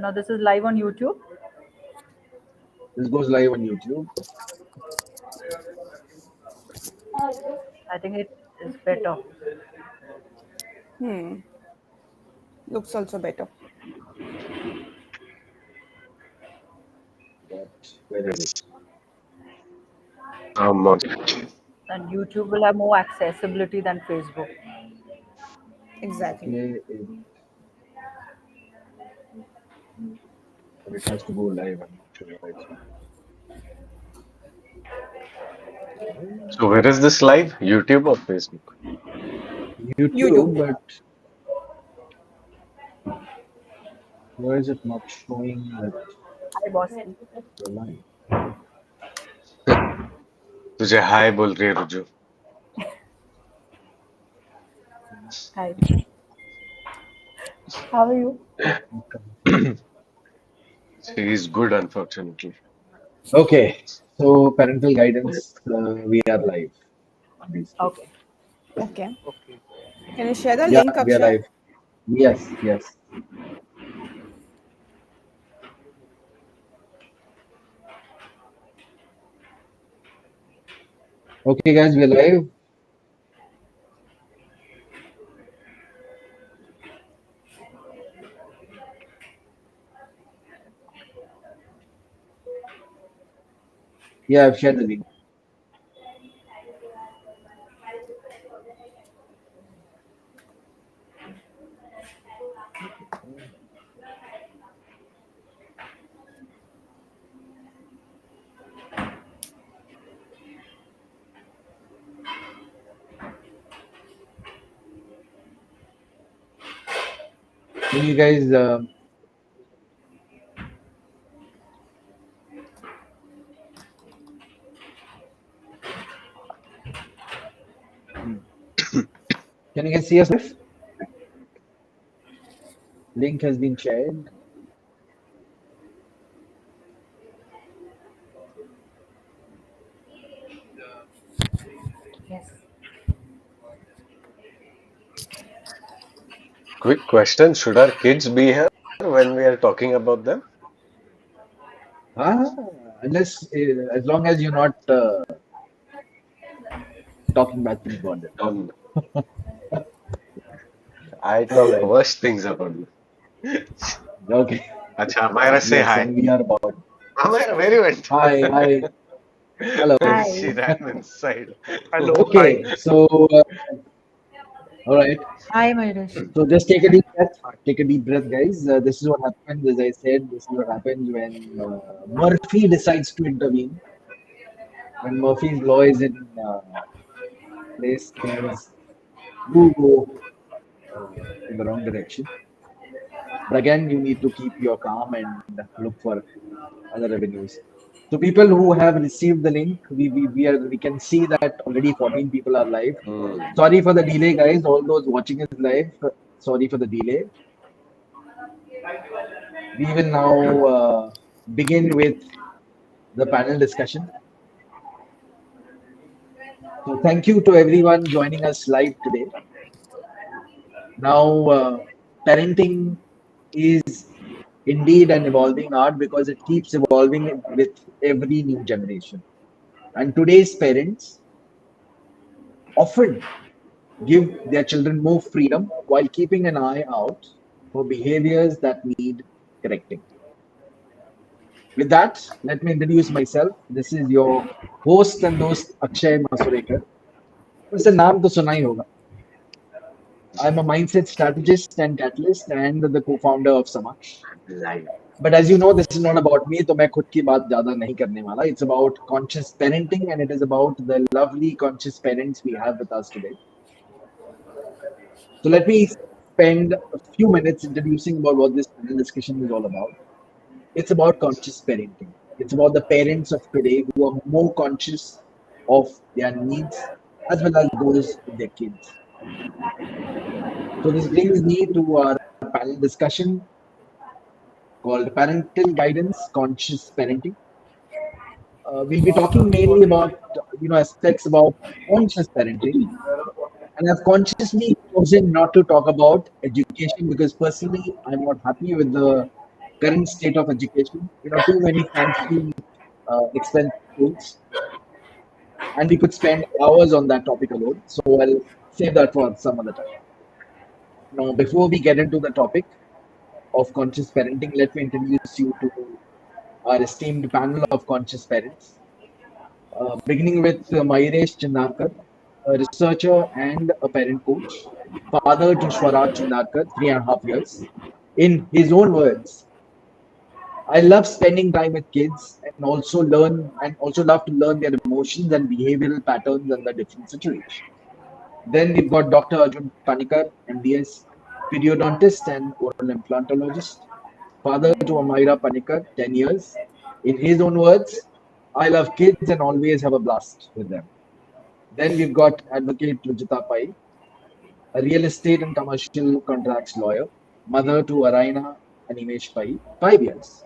now this is live on YouTube. This goes live on YouTube. I think it is better. Looks also better. But where is it? And YouTube will have more accessibility than Facebook. Exactly. Okay, but it has to go live. I'm not sure why it's not. So where is this live? YouTube or Facebook? YouTube, but why is it not showing that Hi, boss. you're live? तुझे हाय बोल रही है रुजू. Hi. How are you? She is good, unfortunately. Okay, so parental guidance, we are live. Basically. Okay. Okay. Can you share the Yeah, link, we are Akshay? live. Yes, yes. Okay, guys, we're live. Yeah, I've shared the link. Can you guys can you guys see us live? Link has been shared. Yes. Quick question: should our kids be here when we are talking about them? Unless as long as you're not talking bad things about them. I talk Right. worse things about them. Okay. Acha, Myra, say Yes, hi. and we are about. Myra, where you went? Hi, hi. Hello. Hi. She ran inside. Hello. Okay, Hi. so all right. Hi, Mayuresh. So just take a deep breath. Take a deep breath, guys. This is what happens, as I said. This is what happens when Murphy decides to intervene. When Murphy's law is in place, things do go in the wrong direction. But again, you need to keep your calm and look for other avenues. So people who have received the link, we can see that already 14 people are live. Sorry for the delay, guys. All those watching us live, sorry for the delay. We will now begin with the panel discussion. So thank you to everyone joining us live today. Now, parenting is indeed an evolving art because it keeps evolving with every new generation. And today's parents often give their children more freedom while keeping an eye out for behaviors that need correcting. With that, let me introduce myself. This is your host and host Akshay Masurekar. वैसे नाम तो सुना ही होगा. I'm a mindset strategist and catalyst and the co-founder of Samaksh. But as you know, this is not about me, तो मैं खुद की बात ज़्यादा नहीं करने वाला. It's about conscious parenting and it is about the lovely conscious parents we have with us today. So let me spend a few minutes introducing about what this panel discussion is all about. It's about conscious parenting. It's about the parents of today who are more conscious of their needs as well as those of their kids. So this brings me to our panel discussion called Parental Guidance, Conscious Parenting. We'll be talking mainly about aspects about conscious parenting, and I've consciously chosen not to talk about education because personally I'm not happy with the current state of education. Too many fancy, expensive schools, and we could spend hours on that topic alone. So I'll save that for some other time. Now, before we get into the topic of conscious parenting, let me introduce you to our esteemed panel of conscious parents. Beginning with Mayuresh Chindarkar, a researcher and a parent coach, father to Swaraj Chindarkar, 3.5 years. In his own words, I love spending time with kids and also love to learn their emotions and behavioral patterns under different situations. Then we've got Dr. Arjun Panikar, MDS, periodontist and oral implantologist, father to Amaira Panikar, 10 years. In his own words, I love kids and always have a blast with them. Then we've got Advocate Rujita Pai, a real estate and commercial contracts lawyer, mother to Araina and Imesh Pai, 5 years.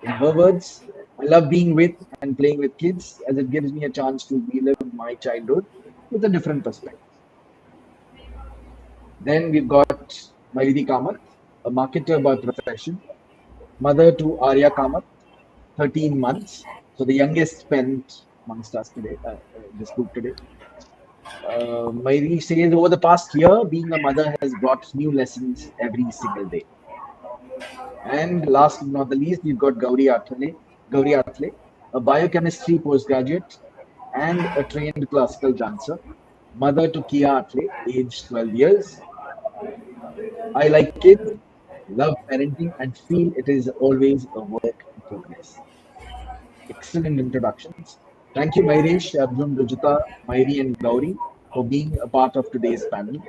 In her words, I love being with and playing with kids as it gives me a chance to relive my childhood with a different perspective. Then we've got Mayuri Kamath, a marketer by profession, mother to Arya Kamath, 13 months. So the youngest parent amongst us today, this group today. Mayuri says over the past year, being a mother has brought new lessons every single day. And last but not the least, we've got Gauri Atle, a biochemistry postgraduate and a trained classical dancer, mother to Kia Atle, age 12 years. I like kids, love parenting, and feel it is always a work in progress. Excellent introductions. Thank you, Mairesh, Arjun, Rujita, Mairi, and Gauri for being a part of today's panel.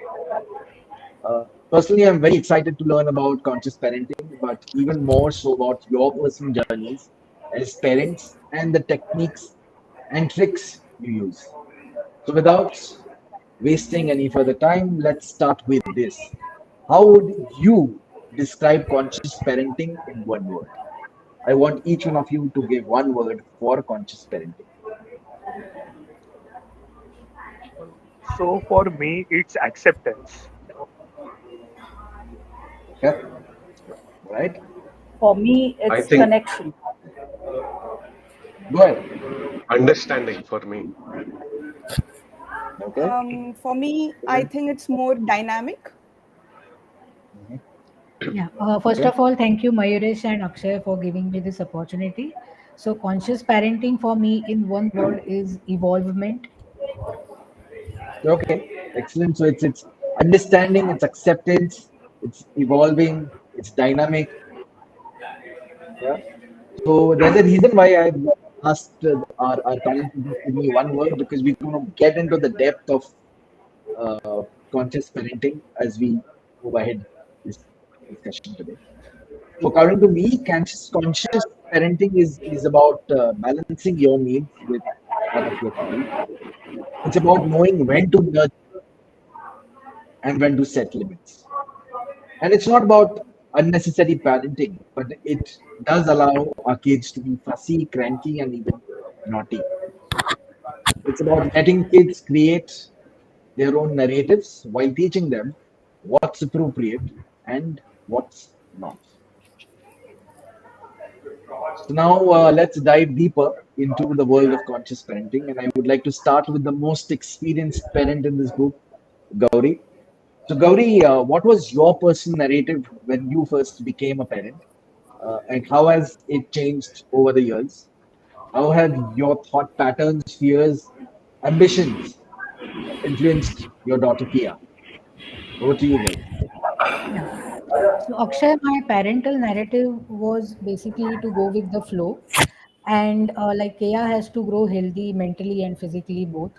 Personally, I'm very excited to learn about conscious parenting, but even more so about your personal journeys as parents and the techniques and tricks you use. So, without wasting any further time, let's start with this. How would you describe conscious parenting in one word? I want each one of you to give one word for conscious parenting. So for me, it's acceptance. Yeah, right? For me, I it's think connection. Go ahead. understanding for me. Okay. For me, I think it's more dynamic. Mhm. Yeah. First Okay. of all, thank you, Mayuresh and Akshay, for giving me this opportunity. So, conscious parenting for me, in one word, is evolvement. Okay. Excellent. So it's understanding, it's acceptance, it's evolving, it's dynamic. Yeah. So there's a reason why I've asked our panel to just give me one word because we're going to get into the depth of conscious parenting as we move ahead this discussion today. So according to me, conscious parenting is about balancing your needs with that of your child. It's about knowing when to nurture and when to set limits. And it's not about unnecessary parenting, but it does allow our kids to be fussy, cranky, and even naughty. It's about letting kids create their own narratives while teaching them what's appropriate and what's not. So now let's dive deeper into the world of conscious parenting. And I would like to start with the most experienced parent in this group, Gauri. So, Gauri, what was your personal narrative when you first became a parent? And how has it changed over the years? How have your thought patterns, fears, ambitions influenced your daughter Kia? Over to you, Gauri. Yeah. So, Akshay, my parental narrative was basically to go with the flow. And like Kea has to grow healthy mentally and physically both.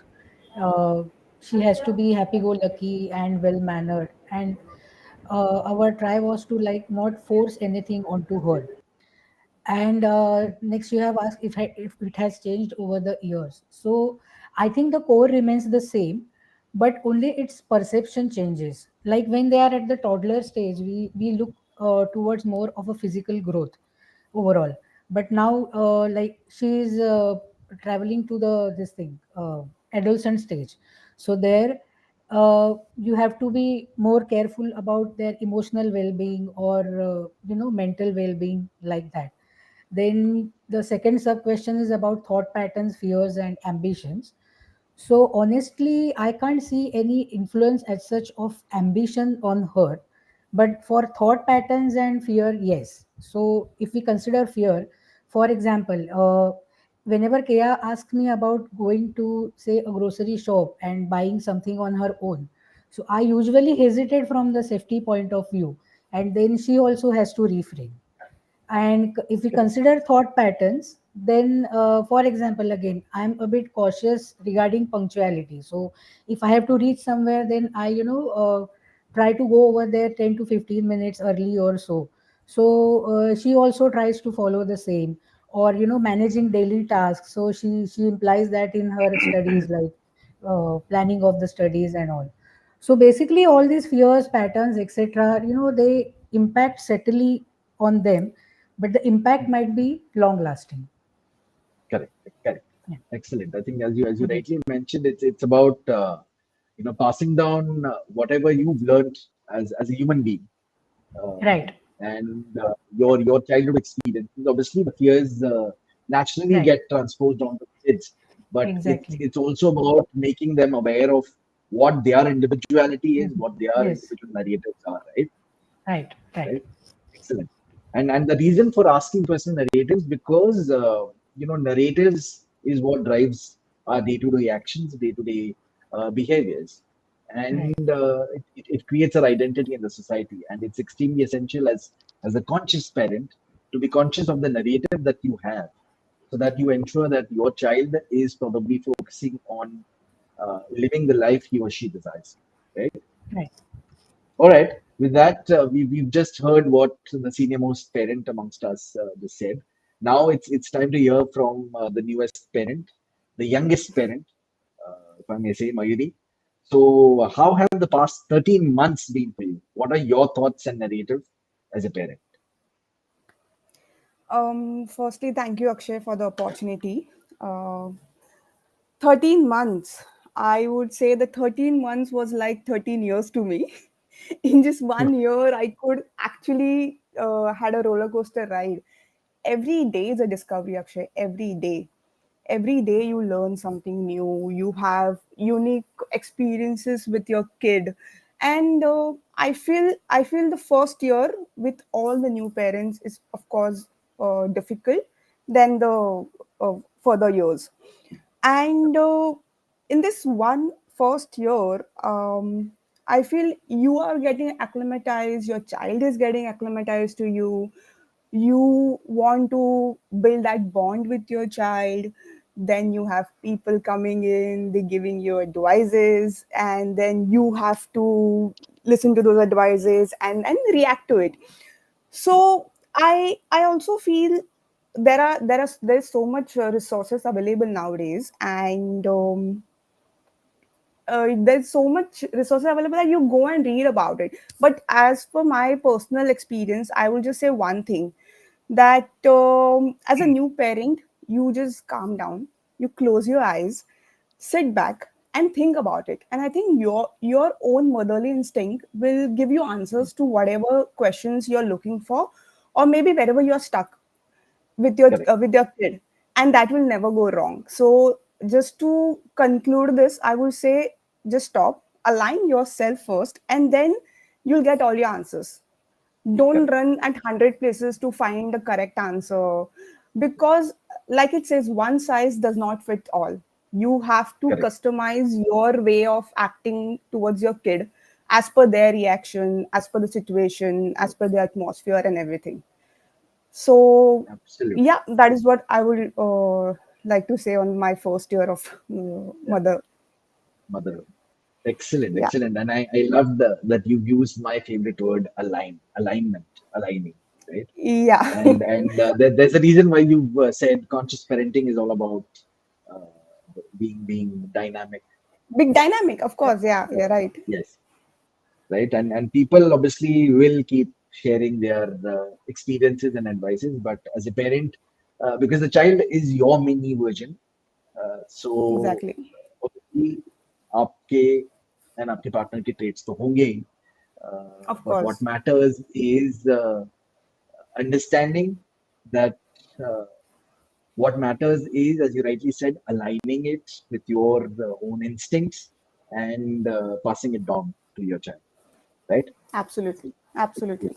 Uh, she has to be happy go lucky and well mannered. And our try was to like not force anything onto her. And next, you have asked if it has changed over the years. So I think the core remains the same, but only its perception changes. Like when they are at the toddler stage, we look towards more of a physical growth overall. But now, like she is traveling to the this thing adolescent stage, so there. you have to be more careful about their emotional well-being or mental well-being, like that. Then the second sub question is about thought patterns, fears, and ambitions. So honestly, I can't see any influence as such of ambition on her. But for thought patterns and fear, yes. So if we consider fear, for example, whenever Kea asks me about going to, say, a grocery shop and buying something on her own, so I usually hesitate from the safety point of view, and then she also has to refrain. And if we Correct. consider thought patterns, then for example, again, I'm a bit cautious regarding punctuality. So if I have to reach somewhere, then I try to go over there 10 to 15 minutes early or so. So she also tries to follow the same. Or managing daily tasks, so she implies that in her studies, like planning of the studies and all. So basically all these fears, patterns, etc., they impact subtly on them, but the impact might be long lasting. Correct. Correct. Yeah. Excellent. I think as you Mhm. rightly mentioned, it's about passing down whatever you've learned as a human being, uh, Right, and your childhood experiences. Obviously, the fears naturally right, get transposed onto kids, but it's exactly. it's also about making them aware of what their individuality is, Mhm. what their Yes, individual narratives are. Right. right, right, Right. Excellent. And the reason for asking personal narratives, because narratives is what drives our day-to-day actions, day-to-day behaviors, and right, it creates our identity in the society. And it's extremely essential as a conscious parent to be conscious of the narrative that you have, so that you ensure that your child is probably focusing on living the life he or she desires. Right. right. All right. With that, we've just heard what the senior most parent amongst us just said. Now it's time to hear from the newest parent, the youngest parent, if I may say, Mayuri. So, how have the past 13 months been for you? What are your thoughts and narrative as a parent? Firstly, thank you, Akshay, for the opportunity. Uh, 13 months. I would say the 13 months was like 13 years to me. In just Hmm. 1 year, I could actually had a roller coaster ride. Every day is a discovery, Akshay. Every day you learn something new. You have unique experiences with your kid, and I feel the first year with all the new parents is of course difficult than the further years. And in this one first year, I feel you are getting acclimatized, your child is getting acclimatized to you. You want to build that bond with your child. Then you have people coming in, they giving you advices, and then you have to listen to those advices and react to it. So I also feel there's so much resources available nowadays, and there's so much resources available that you go and read about it. But as for my personal experience, I will just say one thing, that as a new parent, you just calm down, you close your eyes, sit back and think about it. And I think your own motherly instinct will give you answers to whatever questions you're looking for, or maybe wherever you're stuck Correct. with your kid, and that will never go wrong. So just to conclude this, I will say, just stop, align yourself first, and then you'll get all your answers. Don't Correct. run at 100 places to find the correct answer, because like it says, one size does not fit all. You have to Correct. customize your way of acting towards your kid as per their reaction, as per the situation, as per the atmosphere and everything. So Absolutely. yeah, that is what I would like to say on my first year of Yeah. mother. Mother. Excellent. Yeah. Excellent. And I love that you used my favorite word, alignment, aligning. Right. Yeah. There's a reason why you've said conscious parenting is all about being dynamic. Big dynamic, of uh, course. Yeah, you're right. yes, right. And people obviously will keep sharing their experiences and advices, but as a parent, because the child is your mini version, so Exactly. obviously आपके and आपके partner के traits तो होंगे ही. Of But what course. matters is understanding that uh, what matters is, as you rightly said, aligning it with your own instincts and passing it down to your child, right? Absolutely. Absolutely.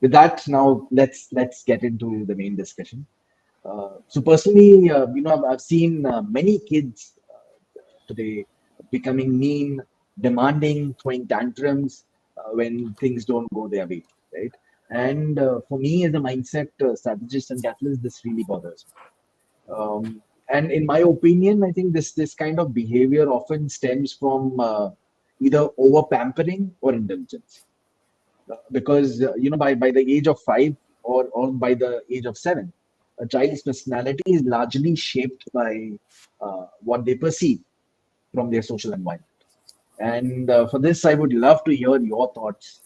With that, now let's get into the main discussion. So personally, I've seen many kids today becoming mean, demanding, throwing tantrums when things don't go their way, right? And for me, as a mindset strategist and catalyst, this really bothers me. And in my opinion, I think this kind of behavior often stems from either over pampering or indulgence. Because by the age of 5 or by the age of 7, a child's personality is largely shaped by what they perceive from their social environment. And for this, I would love to hear your thoughts,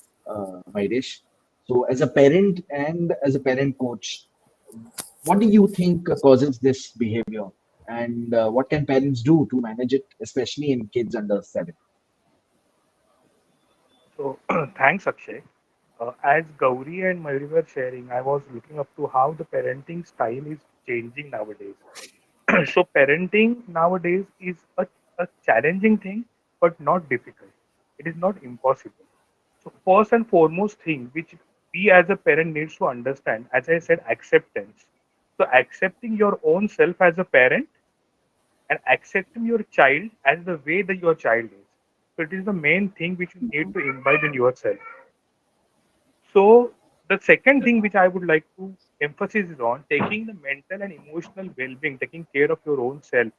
Mairesh. So, as a parent and as a parent coach, what do you think causes this behavior? And what can parents do to manage it, especially in kids under 7? So thanks, Akshay. As Gauri and Mayuri were sharing, I was looking up to how the parenting style is changing nowadays. So parenting nowadays is a challenging thing, but not difficult. It is not impossible. So first and foremost thing which we as a parent needs to understand, as I said, acceptance. So accepting your own self as a parent and accepting your child as the way that your child is. So it is the main thing which you need to imbibe in yourself. So the second thing which I would like to emphasize is on taking the mental and emotional well-being, taking care of your own self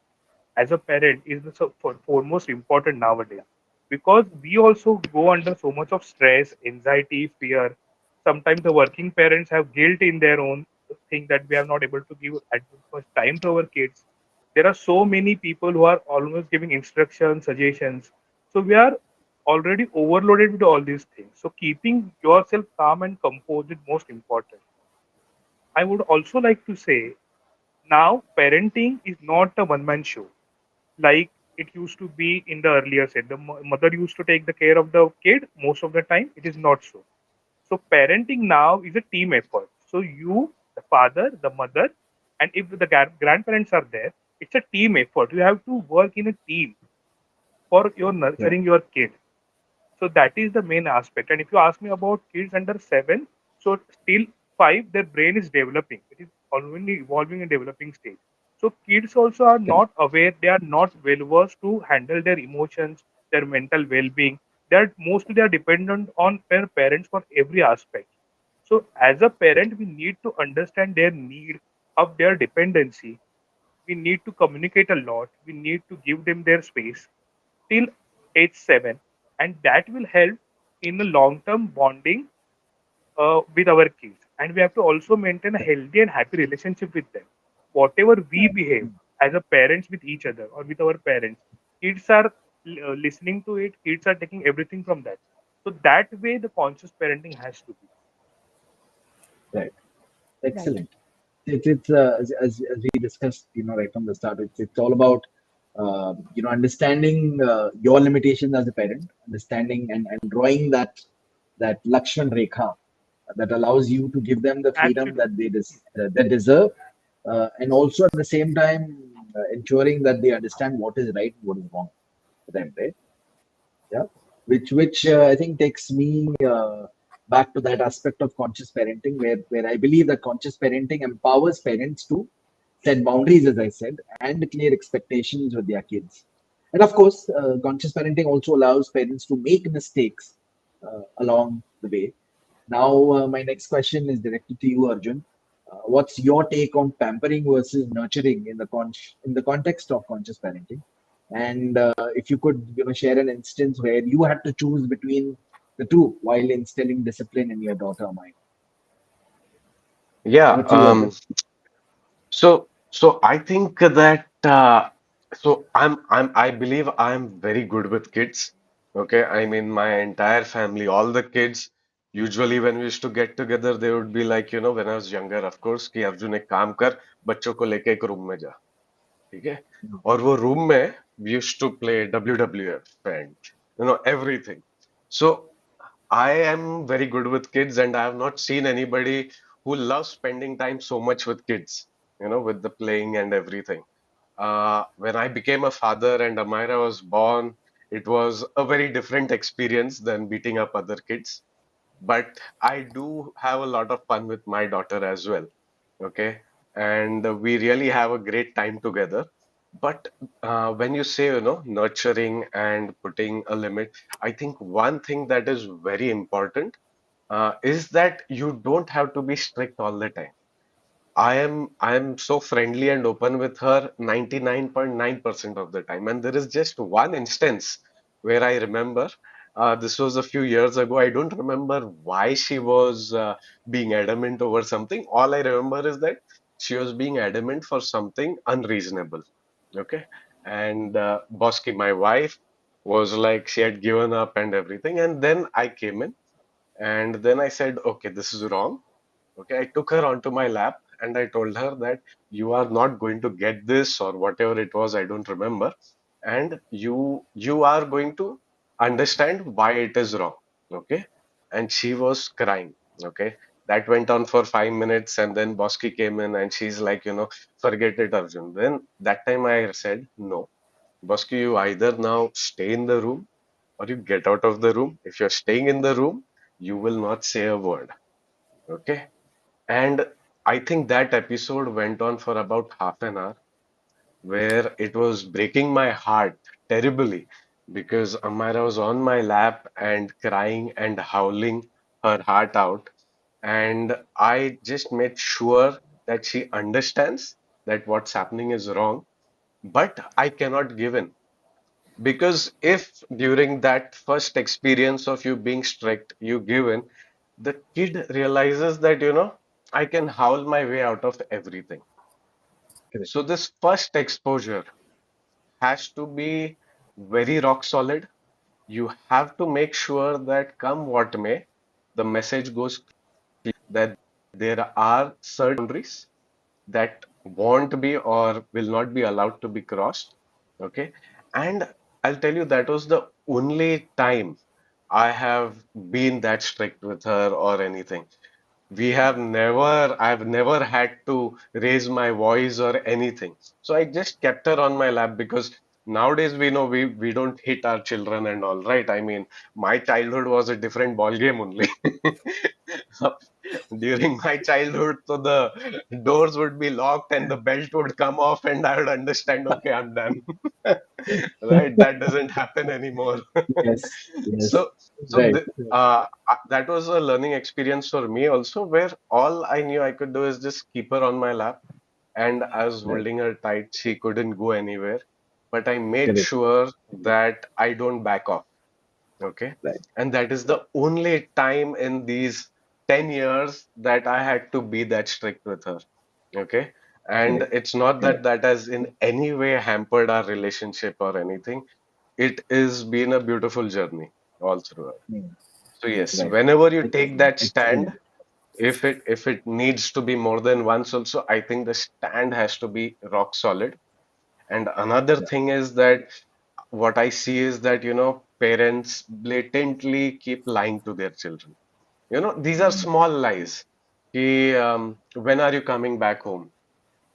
as a parent is the foremost important nowadays, because we also go under so much of stress, anxiety, fear. Sometimes the working parents have guilt in their own thing that we are not able to give as much time to our kids. There are so many people who are always giving instructions, suggestions. So we are already overloaded with all these things. So keeping yourself calm and composed is most important. I would also like to say now parenting is not a one man show like it used to be in the earlier set. The mother used to take the care of the kid most of the time. It is not so. So parenting now is a team effort. So you, the father, the mother, and if the grandparents are there, it's a team effort. You have to work in a team for your Right. nurturing your kid. So that is the main aspect. And if you ask me about kids under 7, so still 5, their brain is developing. It is already evolving and developing stage. So kids also are Correct. not aware. They are not well versed to handle their emotions, their mental well-being. They are dependent on their parents for every aspect. So as a parent, we need to understand their need of their dependency. We need to communicate a lot. We need to give them their space till age 7, and that will help in a long term bonding with our kids. And we have to also maintain a healthy and happy relationship with them. Whatever we behave as a parents with each other or with our parents, kids are listening to it, kids are taking everything from that. So that way the conscious parenting has to be. Right. Right. Excellent. It's as we discussed, right from the start. It's all about understanding your limitations as a parent, understanding and drawing that Lakshman Rekha that allows you to give them the freedom Absolutely. that they deserve, and also at the same time ensuring that they understand what is right and what is wrong for them, right? Yeah, which I think takes me back to that aspect of conscious parenting, where I believe that conscious parenting empowers parents to set boundaries, as I said, and clear expectations with their kids. And of course, conscious parenting also allows parents to make mistakes along the way. Now, my next question is directed to you, Arjun. What's your take on pampering versus nurturing in the context of conscious parenting? And if you could, share an instance where you had to choose between the two while instilling discipline in your daughter or mine. Yeah. Over to you, Arjun. So I think that I believe I'm very good with kids. Okay, I mean my entire family, all the kids. Usually when we used to get together, they would be like, when I was younger, of course, कि अर्जुन एक काम कर, बच्चों को लेके एक room में जा, ठीक है? और वो रूम में we used to play WWF and everything. So I am very good with kids, and I have not seen anybody who loves spending time so much with kids, with the playing and everything. When I became a father and Amira was born, it was a very different experience than beating up other kids. But I do have a lot of fun with my daughter as well. Okay. And we really have a great time together. But when you say, nurturing and putting a limit, I think one thing that is very important is that you don't have to be strict all the time. I am so friendly and open with her 99.9% of the time. And there is just one instance where I remember this was a few years ago. I don't remember why she was being adamant over something. All I remember is that she was being adamant for something unreasonable. Okay. And Bosky, my wife, was like she had given up and everything. And then I came in and then I said, okay, this is wrong. Okay, I took her onto my lap and I told her that you are not going to get this or whatever it was, I don't remember, and you are going to understand why it is wrong. Okay, and she was crying. Okay, that went on for 5 minutes, and then Bosky came in and she's like, forget it, Arjun. Then that time I said, no, Bosky, you either now stay in the room or you get out of the room. If you're staying in the room, you will not say a word. Okay, and I think that episode went on for about half an hour, where it was breaking my heart terribly because Amara was on my lap and crying and howling her heart out. And I just made sure that she understands that what's happening is wrong, but I cannot give in. Because if during that first experience of you being strict, you give in, the kid realizes that, I can howl my way out of everything. Correct. So this first exposure has to be very rock solid. You have to make sure that come what may, the message goes that there are certain boundaries that won't be or will not be allowed to be crossed. Okay. And I'll tell you, that was the only time I have been that strict with her or anything. I've never had to raise my voice or anything. So I just kept her on my lap because nowadays we know we don't hit our children and all, right? I mean, my childhood was a different ball game only. During my childhood, so the doors would be locked and the belt would come off, and I would understand, okay, I'm done. Right? That doesn't happen anymore. Yes, yes, So, so right, th that was a learning experience for me also, where all I knew I could do is just keep her on my lap, and I was right, holding her tight. She couldn't go anywhere, but I made correct, sure that I don't back off. Okay. right, And that is the only time in these 10 years that I had to be that strict with her. Okay. And correct, it's not that correct. that has in any way hampered our relationship or anything. It has been a beautiful journey all through it. Hmm, So yes, right. whenever you Ex- take that stand, Excellent. if it needs to be more than once also, I think the stand has to be rock solid. And another Yeah. thing is that what I see is that, parents blatantly keep lying to their children. These are Hmm, small lies. When are you coming back home?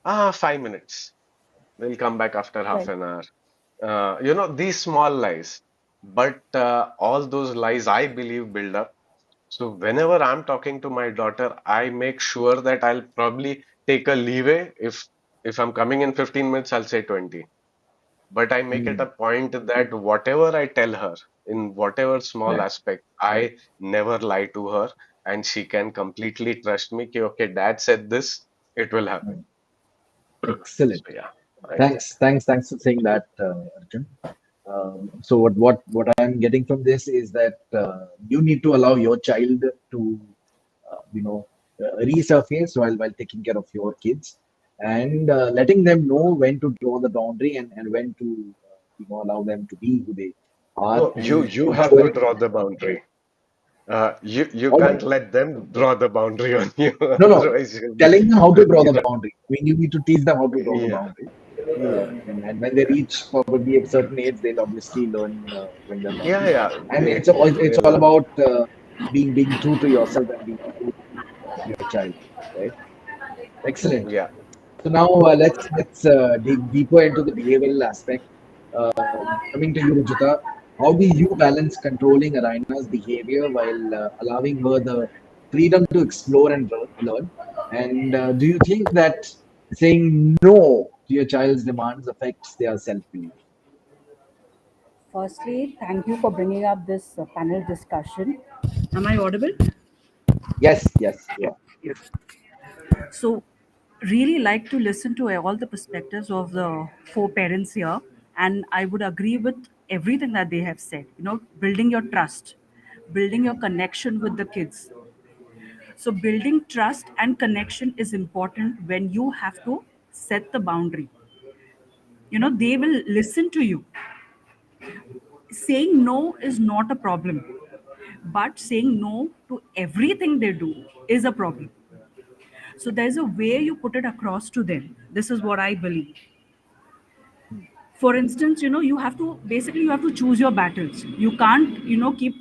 5 minutes. We'll come back after half Right. an hour. These small lies. But all those lies, I believe, build up. So whenever I'm talking to my daughter, I make sure that I'll probably take a leeway. If I'm coming in 15 minutes, I'll say 20. But I make it hmm, a point that whatever I tell her, in whatever small right, aspect, I never lie to her, and she can completely trust me. Ki, okay, dad said this, it will hmm. happen. Excellent. So yeah, I think. Thanks for saying that, Arjun. So what I'm getting from this is that you need to allow your child to, you know, resurface while taking care of your kids, and letting them know when to draw the boundary and when to, allow them to be who they are, No, you and you have to ensuring. draw the boundary. You All right. can't let them draw the boundary on you, No, no. otherwise you'll be Telling them how to draw very the wrong. boundary. I mean, you need to teach them how to draw the Yeah. boundary. And when they reach probably a certain age, they'll obviously learn when they're Yeah, naughty. yeah, And it's they all learn. about being true to yourself and being true to your child, right? Excellent. Yeah. So now let's dig deeper into the behavioral aspect. Coming to you, Rajita, how do you balance controlling Araina's behavior while allowing her the freedom to explore and learn? And do you think that saying no to your child's demands affects their self-belief? Firstly, thank you for bringing up this panel discussion. Am I audible? Yes, yes, you Yes, are. yes. So, really like to listen to all the perspectives of the four parents here, and I would agree with everything that they have said. Building your trust, building your connection with the kids. So, building trust and connection is important when you have to set the boundary. They will listen to you. Saying no is not a problem, but saying no to everything they do is a problem. So there's a way you put it across to them. This is what I believe. For instance, you have to choose your battles. You can't keep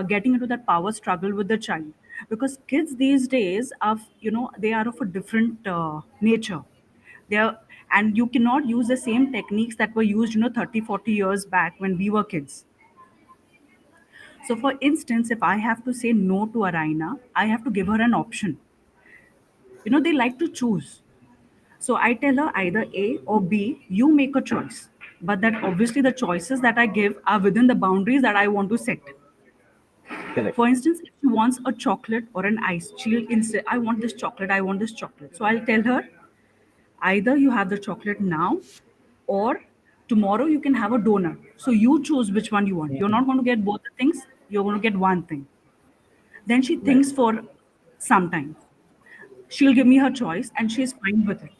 getting into that power struggle with the child, because kids these days are they are of a different nature. They are, and you cannot use the same techniques that were used 30, 40 years back when we were kids. So, for instance, if I have to say no to Araina, I have to give her an option. They like to choose. So I tell her either A or B, you make a choice. But that obviously the choices that I give are within the boundaries that I want to set. Correct. For instance, if she wants a chocolate or an ice, she'll insist, I want this chocolate, I want this chocolate. So I'll tell her either you have the chocolate now, or tomorrow you can have a donut. So you choose which one you want. You're Mhm. not going to get both the things, you're going to get one thing. Then she Right. thinks for some time. She'll give me her choice and she's fine with it.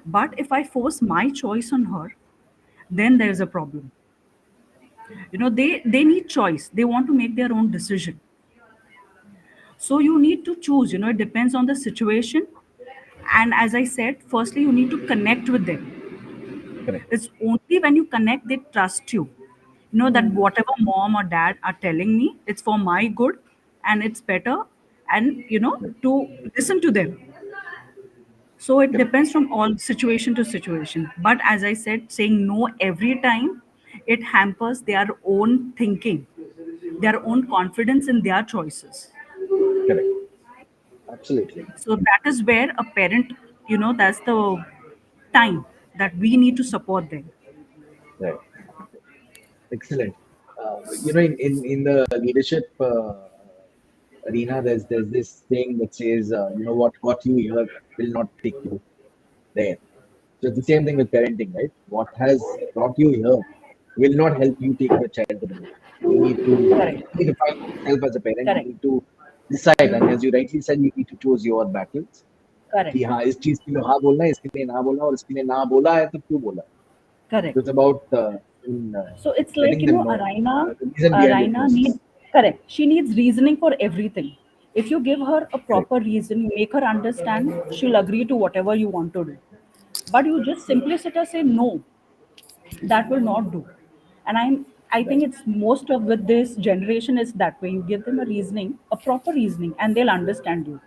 But if I force my choice on her, then there's a problem. They need choice. They want to make their own decision. So you need to choose. It depends on the situation. And as I said, firstly, you need to connect with them. Correct. It's only when you connect they trust you. That Hmm. whatever mom or dad are telling me, it's for my good and it's better. And Correct. to listen to them. So it Correct. depends from all situation to situation. But as I said, saying no every time, it hampers their own thinking, their own confidence in their choices. Correct. Absolutely. So that is where a parent, that's the time that we need to support them. Right. Excellent. In the leadership arena, there's this thing that says, what you hear will not take you there. So it's the same thing with parenting, right? What has brought you here will not help you take your child to the moon. Correct. You need to find yourself as a parent. You Correct. need to decide, and as you rightly said, you need to choose your battles. Correct. कि हाँ इस चीज के लिए हाँ बोलना है इसके लिए ना बोलना और इसके लिए ना बोला है तो क्यों बोला है. So Correct. it's about in, So it's like, letting them know the reason behind your Arina process. needs, correct. She needs reasoning for everything. If you give her a Correct. proper reason, make her understand, she'll agree to whatever you want to do. But you just simply sit and say no, that will not do. And I Right. think it's most of with this generation is that way. You give them a reasoning, a proper reasoning, and they'll understand you.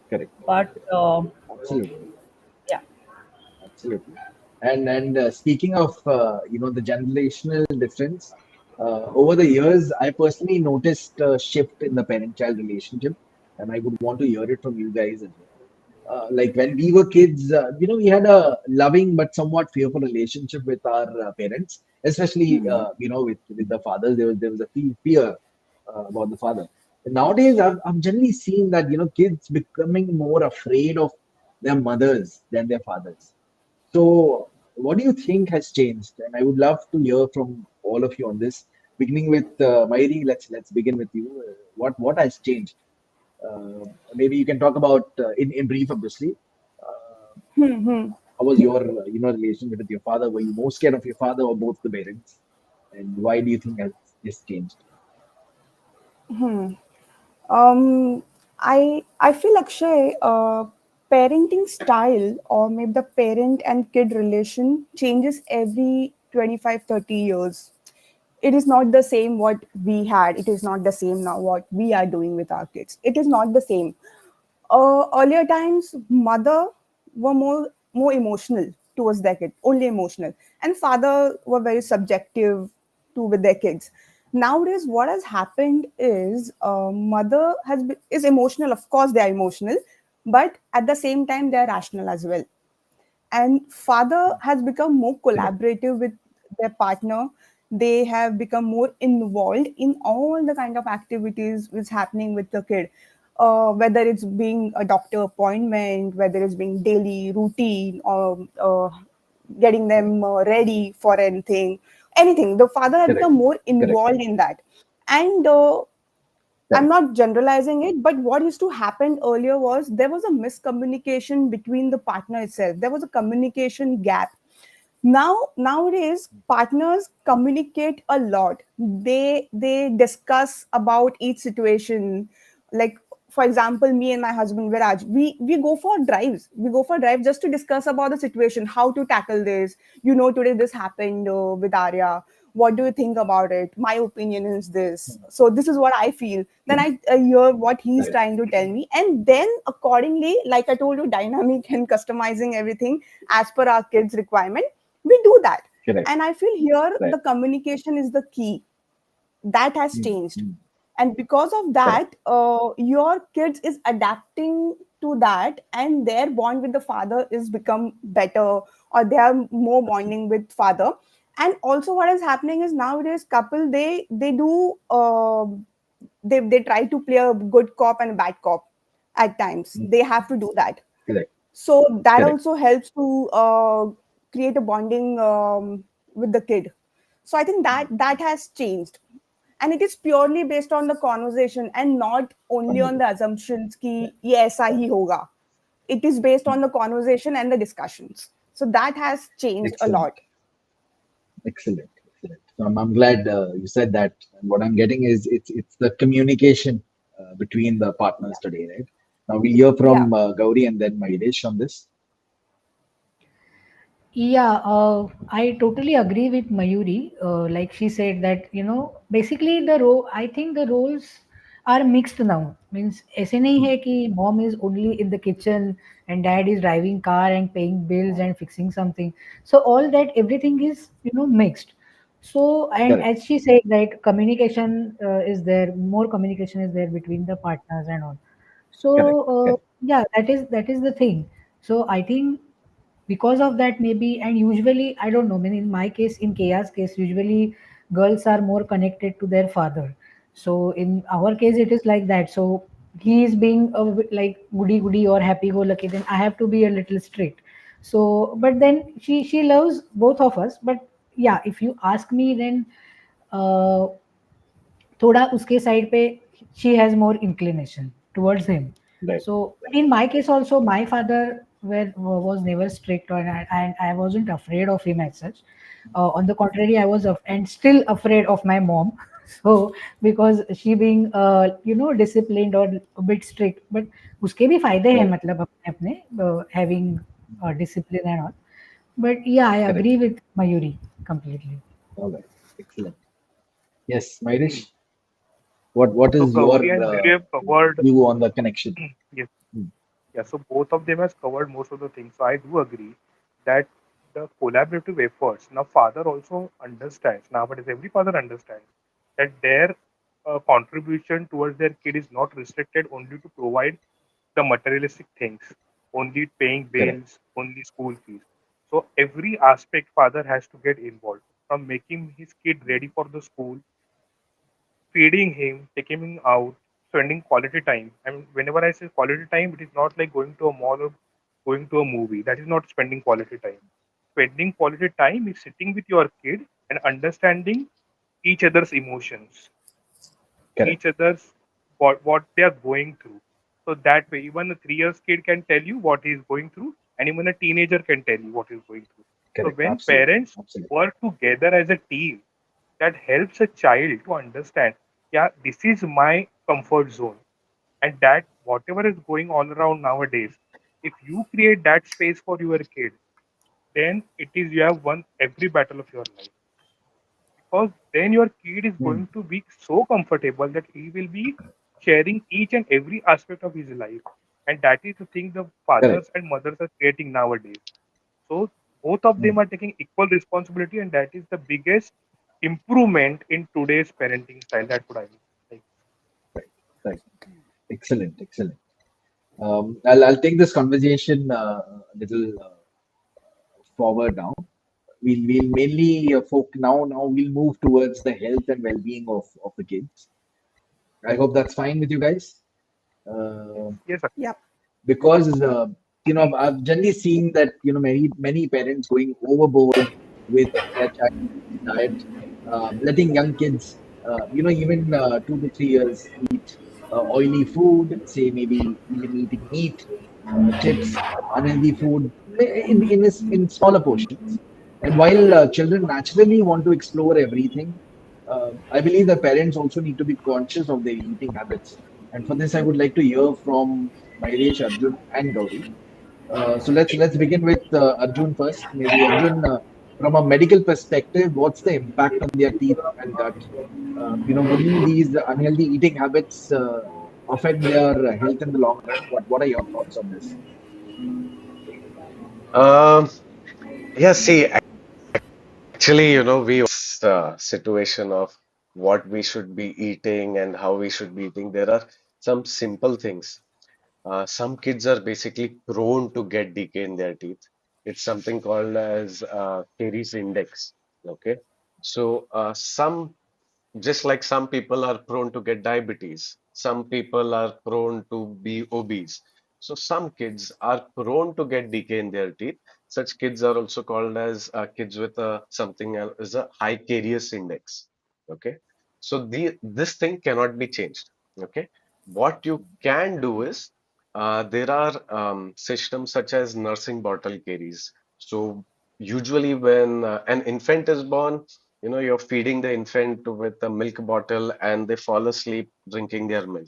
Correct. But Absolutely. yeah, Absolutely. And speaking of the generational difference, over the years, I personally noticed a shift in the parent-child relationship, and I would want to hear it from you guys as well. Like when we were kids, we had a loving but somewhat fearful relationship with our parents, especially with the fathers. There was a fear about the father. And nowadays, I've generally seen that kids becoming more afraid of their mothers than their fathers. So, what do you think has changed? And I would love to hear from all of you on this. Beginning with Mairi, let's begin with you. What has changed? Uh, Maybe you can talk about in brief, obviously. Uh, Hmm. Hmm. how was your relationship with your father? Were you more scared of your father or both the parents? And why do you think has this changed? Hmm. Um, I feel Akshay. parenting style, or maybe the parent and kid relation, changes every 25, 30 years. It is not the same what we had. It is not the same now what we are doing with our kids. It is not the same. Earlier times, mother were more emotional towards their kid, only emotional, and father were very subjective to with their kids. Nowadays, what has happened is mother is emotional. Of course, they are emotional, but at the same time, they are rational as well. And father has become more Correct. collaborative with their partner. They have become more involved in all the kind of activities which happening with the kid, whether it's being a doctor appointment, whether it's being daily routine, or getting them ready for anything. The father has Correct. become more Correct. involved in that. And I'm Correct. not generalizing it, but what used to happen earlier was there was a miscommunication between the partner itself. There was a communication gap. Nowadays, partners communicate a lot. They discuss about each situation. Like, for example, me and my husband Viraj, we go for drives. We go for drives just to discuss about the situation, how to tackle this. Today this happened with Arya. What do you think about it? My opinion is this. So this is what I feel. Then I hear what he's Right. trying to tell me, and then accordingly, like I told you, dynamic and customizing everything as per our kids' requirement, we do that. Correct. And I feel here Right. the communication is the key. That has Mm, changed. mm. And because of Correct. that, your kids is adapting to that, and their bond with the father is become better, or they are more Absolutely. bonding with father. And also what is happening is nowadays couple, they do they try to play a good cop and a bad cop. At times Mm. they have to do that. Correct. So that Correct. also helps to create a bonding with the kid. So I think that has changed, and it is purely based on the conversation and not only on Conversation. the assumptions ki Right. ye aisa hi hoga. It is based Mm. on the conversation and the discussions. So that has changed a Excellent. lot. Excellent. Excellent. So I'm glad you said that. And what I'm getting is it's the communication between the partners today, right? Now we'll hear Yeah. from Gauri and then Maidesh on this. Yeah, I totally agree with Mayuri. Like she said that, basically the role, I think the roles are mixed now. Means ऐसे नहीं Mm. है कि mom is only in the kitchen and dad is driving car and paying bills and fixing something. So all that, everything is, mixed. So, and Correct. as she said that communication is there, more communication is there between the partners and all. So, Correct. Correct. yeah, that is the thing. So I think because of that maybe, and usually I don't know, I mean, in my case, in Kia's case, usually girls are more connected to their father. So in our case it is like that. So he is being a bit like goody goody or happy go lucky, then I have to be a little strict. So but then she loves both of us. But yeah, if you ask me, then uh, थोड़ा उसके side पे she has more inclination towards him. Right. So in my case also, my father was never strict, and I wasn't afraid of him as such. On the contrary, I was and still afraid of my mom. So because she being disciplined or a bit strict, but उसके भी फायदे हैं, Right. मतलब अपने अपने having discipline and all. But yeah, I Correct. agree with Mayuri completely. All right. Excellent. Yes, Maidesh, what So is your Gauri and Mayuri have covered. view on the connection? Yes, Mm. yeah. So both of them has covered most of the things. So I do agree that the collaborative efforts. Now, father also understands nowadays. Every father understands that their contribution towards their kid is not restricted only to provide the materialistic things, only paying Correct. bills, only school fees. So every aspect father has to get involved, from making his kid ready for the school, feeding him, taking him out, spending quality time. I mean, whenever I say quality time, it is not like going to a mall or going to a movie. That is not spending quality time. Spending quality time is sitting with your kid and understanding each other's emotions, Correct. each other's what they are going through. So that way, even a 3 years kid can tell you what he is going through, and even a teenager can tell you what he is going through. So Correct. when Absolutely. parents Absolutely. work together as a team, that helps a child to understand, yeah, this is my comfort zone, and that whatever is going all around nowadays If you create that space for your kid, then it is you have won every battle of your life, because then your kid is Mm, going to be so comfortable that he will be sharing each and every aspect of his life, and that is the thing the correct. fathers and mothers are creating nowadays. So both of them Mm, are taking equal responsibility, and that is the biggest improvement in today's parenting style. That's what I mean. Like, right, right. Excellent, excellent. I'll take this conversation a little forward now. We'll mainly now we'll move towards the health and well-being of the kids. I hope that's fine with you guys. Uh, yes, Yep. because I've generally seen that many parents going overboard with their child diet, letting young kids even 2 to 3 years eat oily food, say maybe even eating meat, chips, unhealthy food in smaller portions. And while children naturally want to explore everything, I believe that parents also need to be conscious of their eating habits. And for this, I would like to hear from Mahirish, Arjun, and Gauri. So let's begin with Arjun first. Maybe Arjun, from a medical perspective, what's the impact on their teeth and gut? Wouldn't these unhealthy eating habits affect their health in the long run? What are your thoughts on this? Um, yeah, see, actually, we situation of what we should be eating and how we should be eating. There are some simple things. Some kids are basically prone to get decay in their teeth. It's something called as caries index. Okay, so some just like some people are prone to get diabetes, some people are prone to be obese. So some kids are prone to get decay in their teeth. Such kids are also called as kids with something else as a high caries index. Okay, so this thing cannot be changed. Okay, what you can do is there are systems such as nursing bottle caries. So usually when an infant is born, you're feeding the infant with a milk bottle and they fall asleep drinking their milk.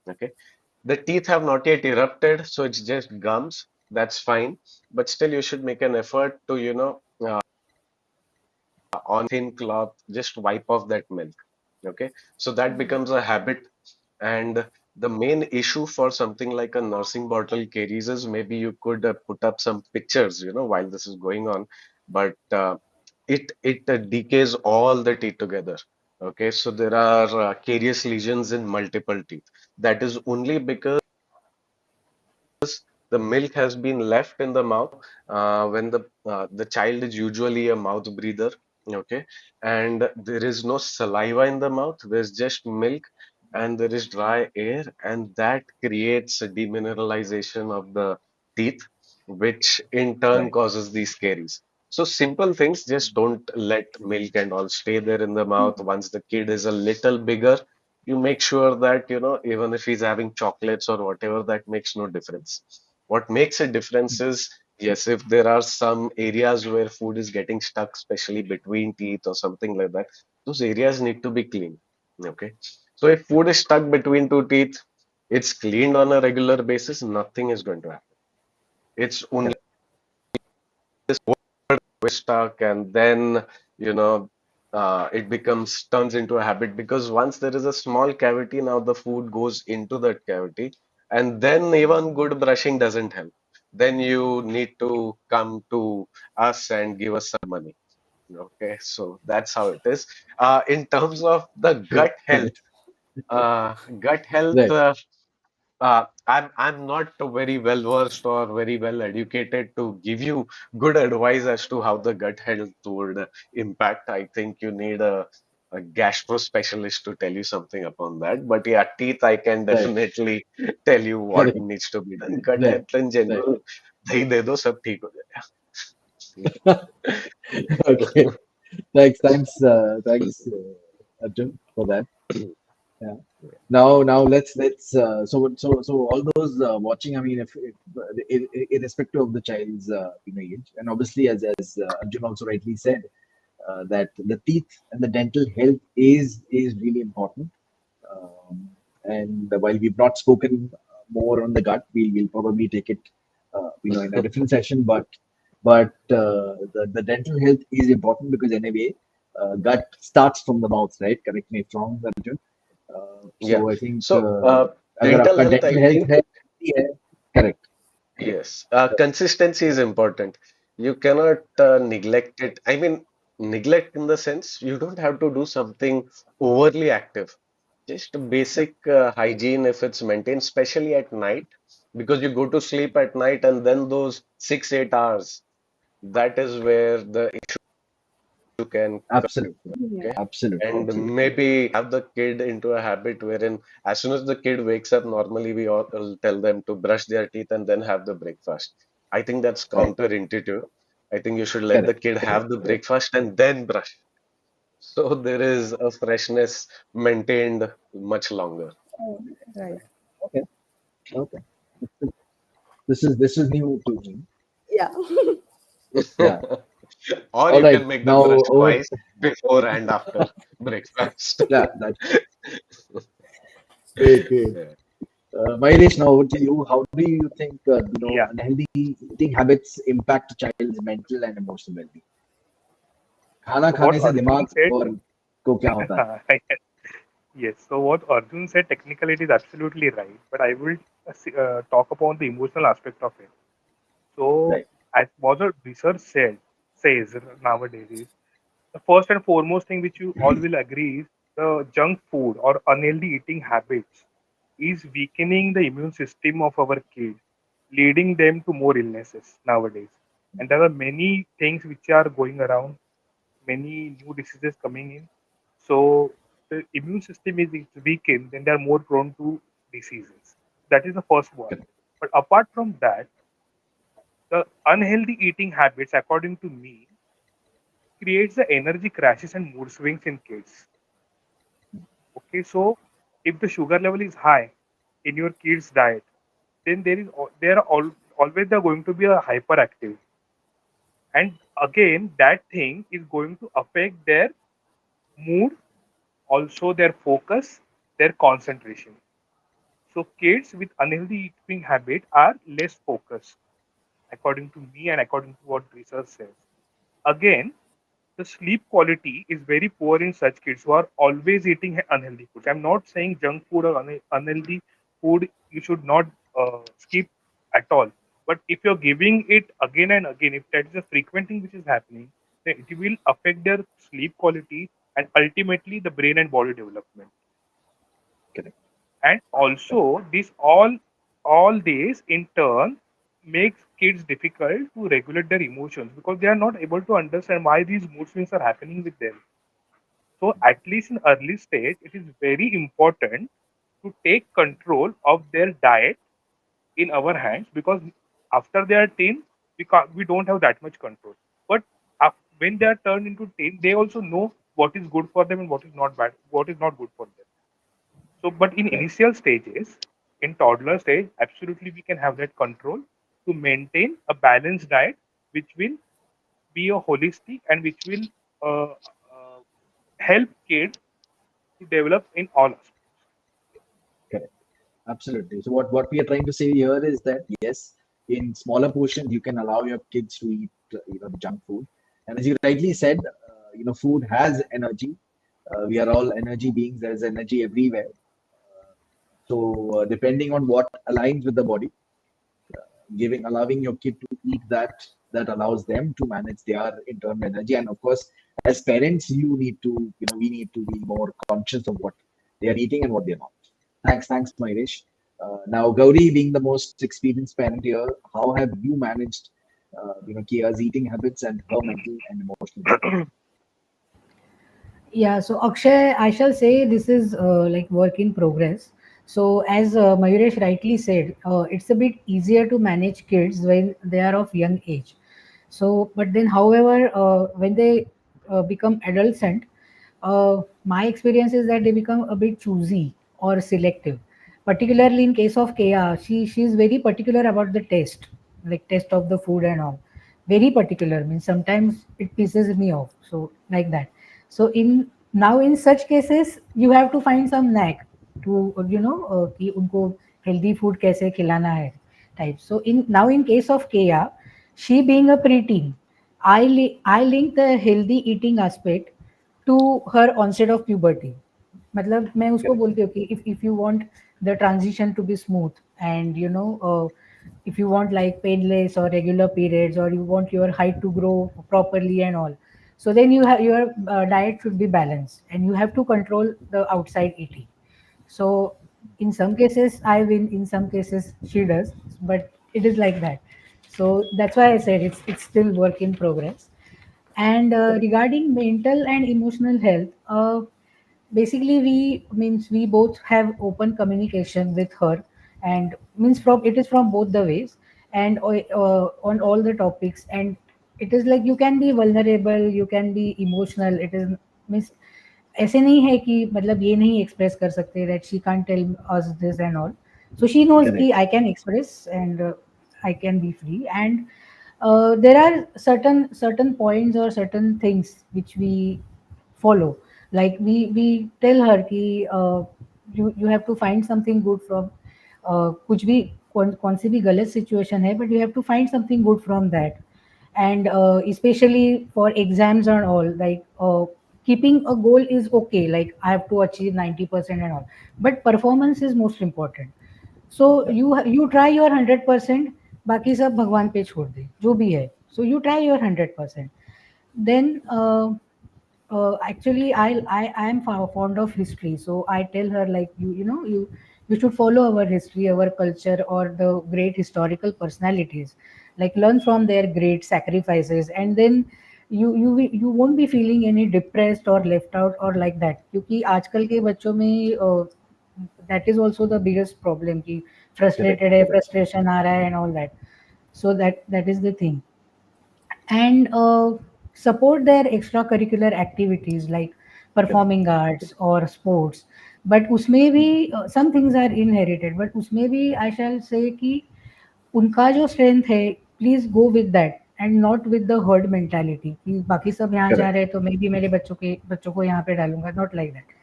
Okay. The teeth have not yet erupted, so it's just gums. That's fine. But still, you should make an effort to, on thin cloth, just wipe off that milk. Okay. So that becomes a habit. And the main issue for something like a nursing bottle caries is maybe you could put up some pictures, while this is going on, but it decays all the teeth together. Okay, so there are carious lesions in multiple teeth. That is only because the milk has been left in the mouth when the child is usually a mouth breather. Okay, and there is no saliva in the mouth. There's just milk, and there is dry air, and that creates a demineralization of the teeth, which in turn Right. causes these caries. So simple things, just don't let milk and all stay there in the mouth. Once the kid is a little bigger, you make sure that, even if he's having chocolates or whatever, that makes no difference. What makes a difference is, yes, if there are some areas where food is getting stuck, especially between teeth or something like that, those areas need to be cleaned. Okay. So if food is stuck between two teeth, it's cleaned on a regular basis, nothing is going to happen. It's only Correct. we're stuck, and then, you know, it becomes turns into a habit because once there is a small cavity, now the food goes into that cavity, and then even good brushing doesn't help. Then you need to come to us and give us some money. Okay, so that's how it is. In terms of the gut health, Right. gut health. Right. I'm not very well versed or very well educated to give you good advice as to how the gut health would impact. I think you need a gastro specialist to tell you something upon that. But yeah, teeth, I can Right. definitely tell you what Correct. needs to be done. Gut Right. health in Right. general, दही दे दो सब ठीक हो Okay. Thanks, Arjun, for that. Yeah. Now let's all those watching. I mean, if irrespective of the child's age, and obviously as Arjun also rightly said, that the teeth and the dental health is really important. And while we've not spoken more on the gut, we'll probably take it in a different session. But the dental health is important because anyway, gut starts from the mouth, right? Correct me if wrong, Arjun. Yeah. So I think So, अगर dental आपका health, I dental health think, है, है correct. yes, consistency is important. You cannot neglect it. I mean, neglect in the sense you don't have to do something overly active. Just basic hygiene if it's maintained, especially at night, because you go to sleep at night and then those 6, 8 hours, that is where the issue can come. Absolutely, Yeah. Okay. absolutely, And absolutely. maybe have the kid into a habit wherein as soon as the kid wakes up, normally we all will tell them to brush their teeth and then have the breakfast. I think that's Correct, counterintuitive. I think you should let the correct, kid correct. have the breakfast and then brush. So there is a freshness maintained much longer. Oh, right. Okay, okay. This is new to me. Yeah. Yeah. Or All you right. can make them Now, brush over. twice before and after breakfast. Yeah, that's great, great. Yeah. Mairesh, now over to you. How do you think Yeah. unhealthy eating habits impact a child's mental and emotional well-being? खाना So what खाने से Arjun दिमाग said, और को क्या होता है? yes. So what Arjun said, technically it is absolutely right. But I will talk upon the emotional aspect of it. So Right. as what the research says nowadays is the first and foremost thing which you all will agree is the junk food or unhealthy eating habits is weakening the immune system of our kids, leading them to more illnesses nowadays. And there are many things which are going around, many new diseases coming in. So the immune system is weakened, then they are more prone to diseases. That is the first one. Correct. But apart from that, the unhealthy eating habits, according to me, creates the energy crashes and mood swings in kids. Okay, so if the sugar level is high in your kid's diet, then there are always there going to be a hyperactive, and again that thing is going to affect their mood, also their focus, their concentration. So kids with unhealthy eating habit are less focused, according to me and according to what research says. Again, the sleep quality is very poor in such kids who are always eating unhealthy foods. I'm not saying junk food or unhealthy food you should not skip at all. But if you're giving it again and again, if that is a frequent thing which is happening, then it will affect their sleep quality and ultimately the brain and body development. Correct. And also, all this in turn makes kids difficult to regulate their emotions because they are not able to understand why these mood swings are happening with them. So at least in early stage, it is very important to take control of their diet in our hands because after they are teen, we don't have that much control. But when they are turned into teen, they also know what is good for them and what is not bad, what is not good for them. So, but in Right. initial stages, in toddler stage, absolutely we can have that control to maintain a balanced diet, which will be a holistic and which will help kids to develop in all aspects. Correct. Absolutely. So what we are trying to say here is that yes, in smaller portions you can allow your kids to eat the junk food, and as you rightly said, food has energy. We are all energy beings. There is energy everywhere. So depending on what aligns with the body, allowing your kid to eat that allows them to manage their internal energy. And of course, as parents, we need to be more conscious of what they are eating and what they're not. Thanks, Mairesh. Now, Gauri, being the most experienced parent here, how have you managed, Kia's eating habits and her mental and emotional well-being? Yeah, so Akshay, I shall say this is like work in progress. So as Mayuresh rightly said, it's a bit easier to manage kids when they are of young age. So, but then, however, when they become adolescent, my experience is that they become a bit choosy or selective. Particularly in case of Kea, she is very particular about the taste, like taste of the food and all. Very particular means sometimes it pisses me off. So like that. So in such cases you have to find some knack to कि उनको healthy food कैसे खिलाना है, types. So in now in case of Kea, she being a preteen, I link the healthy eating aspect to her onset of puberty. मतलब मैं उसको Correct. बोलती हूँ कि if you want the transition to be smooth and if you want like painless or regular periods or you want your height to grow properly and all, so then you have your diet should be balanced and you have to control the outside eating. So in some cases I win, in some cases she does, but it is like that. So that's why I said it's still work in progress. And Correct. regarding mental and emotional health, basically we both have open communication with her, and means from it is from both the ways, and on all the topics, and it is like you can be vulnerable, you can be emotional. It is means ऐसे नहीं है कि मतलब ये नहीं express कर सकते that she can't tell us this and all. So she knows कि Correct. I can express and I can be free, and there are certain points or certain things which we follow. Like we tell her कि you have to find something good from कुछ भी कौन सी भी गलत situation है but you have to find something good from that. And especially for exams and all, like keeping a goal is okay, like I have to achieve 90% and all, but performance is most important. So Correct. you try your 100%, बाकी सब भगवान पे छोड़ दे जो भी है. So you try your 100%. Then actually I am fond of history, so I tell her like you should follow our history, our culture, or the great historical personalities, like learn from their great sacrifices, and then you won't be feeling any depressed or left out or like that, क्योंकि आजकल के बच्चों में that is also the biggest problem कि Correct. frustrated है, Correct. frustration आ रहा है and all that. So that is the thing. And support their extracurricular activities like Correct. performing arts or sports. But उसमें भी some things are inherited, but उसमें भी I shall say कि उनका जो स्ट्रेंथ है, please go with that and not with the herd mentality कि बाकी सब यहाँ जा Correct. रहे हैं तो मैं भी मेरे बच्चों को यहाँ पे डालूंगा, not like that.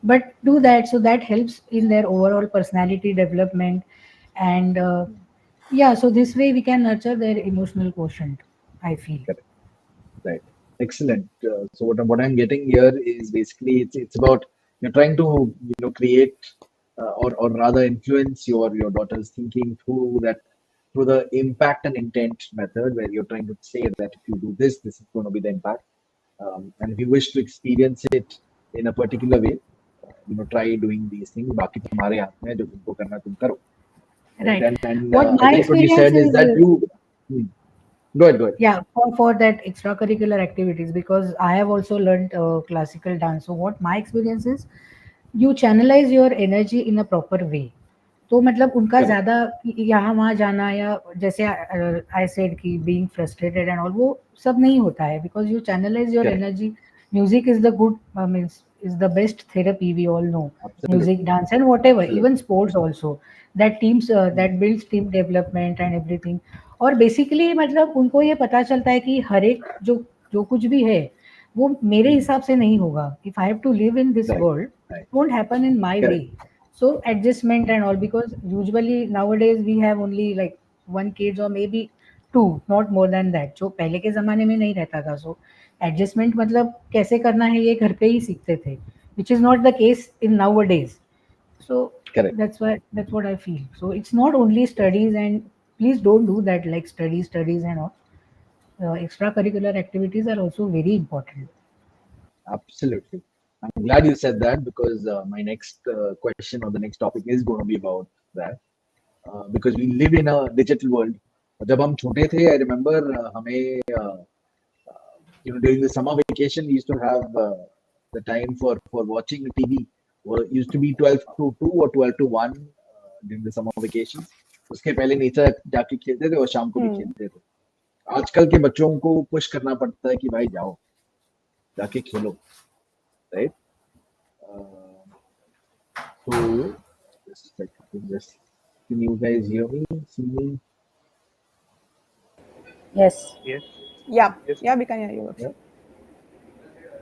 But do that, so that helps in their overall personality development. And yeah, so this way we can nurture their emotional quotient, I feel. Correct. Right. Excellent. So what I'm getting here is basically it's about you're trying to create or rather influence your daughter's thinking through the impact and intent method, where you're trying to say that if you do this, this is going to be the impact, and if you wish to experience it in a particular way, try doing these things. बाकी तुम्हारे हाथ में है, जो तुमको करना तुम करो. Right. Right. And What I my think what you experience said is is, that you. Hmm. Go ahead. Go ahead. yeah, for that extracurricular activities, because I have also learned classical dance. So what my experience is, you channelize your energy in a proper way. तो मतलब उनका Correct. ज़्यादा यहाँ वहाँ जाना या जैसे I said कि बीइंग फ्रस्ट्रेटेड एंड ऑल, वो सब नहीं होता है, because you channelize your Correct. Energy. Music is the good means is the best therapy, we all know. Absolutely. Music, dance, and whatever, even Absolutely. sports also, that teams Hmm. that builds team development and everything. और basically मतलब उनको ये पता चलता है कि हर एक जो जो कुछ भी है वो मेरे Hmm. हिसाब से नहीं होगा. If I have to live in this Right. World, Right. won't happen in my way. Correct. So adjustment and all, because usually nowadays we have only like one kids or maybe two, not more than that, जो पहले के ज़माने में नहीं रहता था. So adjustment मतलब कैसे करना है ये घर पे ही सीखते थे, which is not the case in nowadays. So Correct. that's what I feel. So it's not only Yes. studies, and please don't do that like studies and all. Extracurricular activities are also very important. Absolutely. I'm glad you said that because my next question or the next topic is going to be about that. Because we live in a digital world. जब हम छोटे थे, I remember हमें during the summer vacation we used to have the time for watching TV. Used to be 12 to 2 or 12 to 1 during the summer vacations. उसके पहले नीचे जाके खेलते थे और शाम को भी Hmm. खेलते थे. आजकल के बच्चों को पुश करना पड़ता है कि भाई जाओ जाके खेलो, right? Uh, so just can you guys hear me, see me? Yes. Yes, Yeah, yes. yeah, we can hear you, Yeah. Akshay.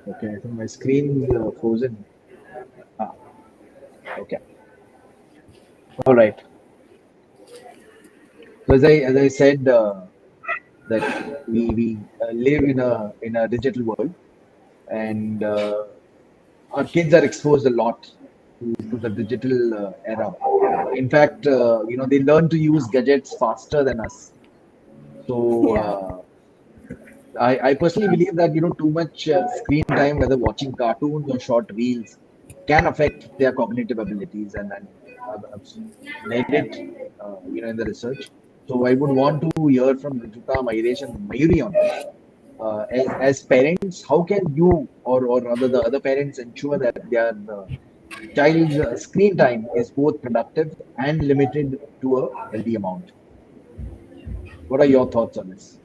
Okay, I think my screen is frozen. Ah, okay. All right. So as I said that we live in a digital world, and our kids are exposed a lot to the digital era. In fact, they learn to use gadgets faster than us. So Yeah. I personally believe that too much screen time, whether watching cartoons or short reels, can affect their cognitive abilities, and I've read it, in the research. So I would want to hear from Rujuta, Mairesh, and Mayuri on this. As parents, how can you or rather the other parents ensure that their child's screen time is both productive and limited to a healthy amount? What are your thoughts on this?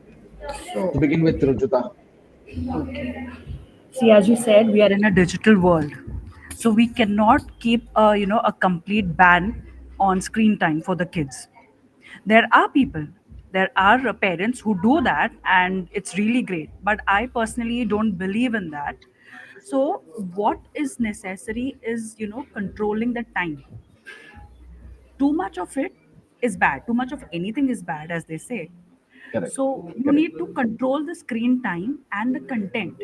So, To begin with, Rujuta. okay. See, as you said, we are in a digital world, so we cannot keep a complete ban on screen time for the kids. There are people, there are parents who do that, and it's really great. But I personally don't believe in that. So, what is necessary is controlling the time. Too much of it is bad. Too much of anything is bad, as they say. Correct. So you Correct. need to control the screen time and the content.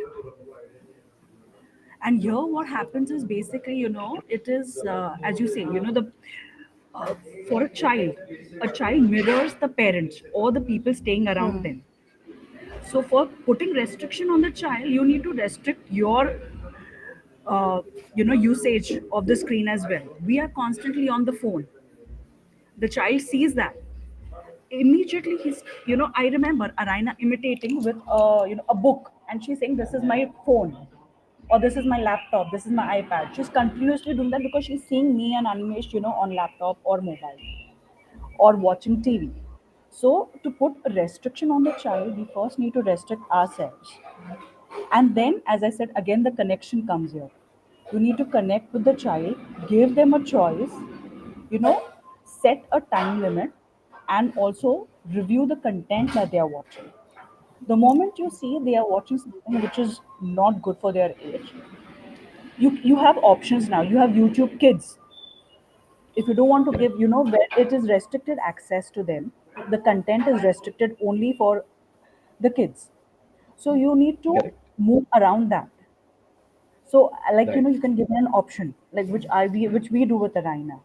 And here what happens is basically it is as you say the uh, for a child mirrors the parents or the people staying around Hmm. them. So for putting restriction on the child, you need to restrict your uh, usage of the screen as well. We are constantly on the phone. The child sees that immediately. I remember Arina imitating with a book, and she's saying, this is my phone, or this is my laptop, this is my iPad. She's continuously doing that because she's seeing me and Animesh on laptop or mobile or watching TV. So to put a restriction on the child, we first need to restrict ourselves. And then, as I said, again the connection comes here. You need to connect with the child, give them a choice, you know set a time limit, and also review the content that they are watching. The moment you see they are watching something which is not good for their age, you have options now. You have YouTube Kids. If you don't want to Correct. give, where it is restricted access to them, the content is restricted only for the kids. So you need to Correct. move around that. So like Right. you can give an option, like which we do with the Raina.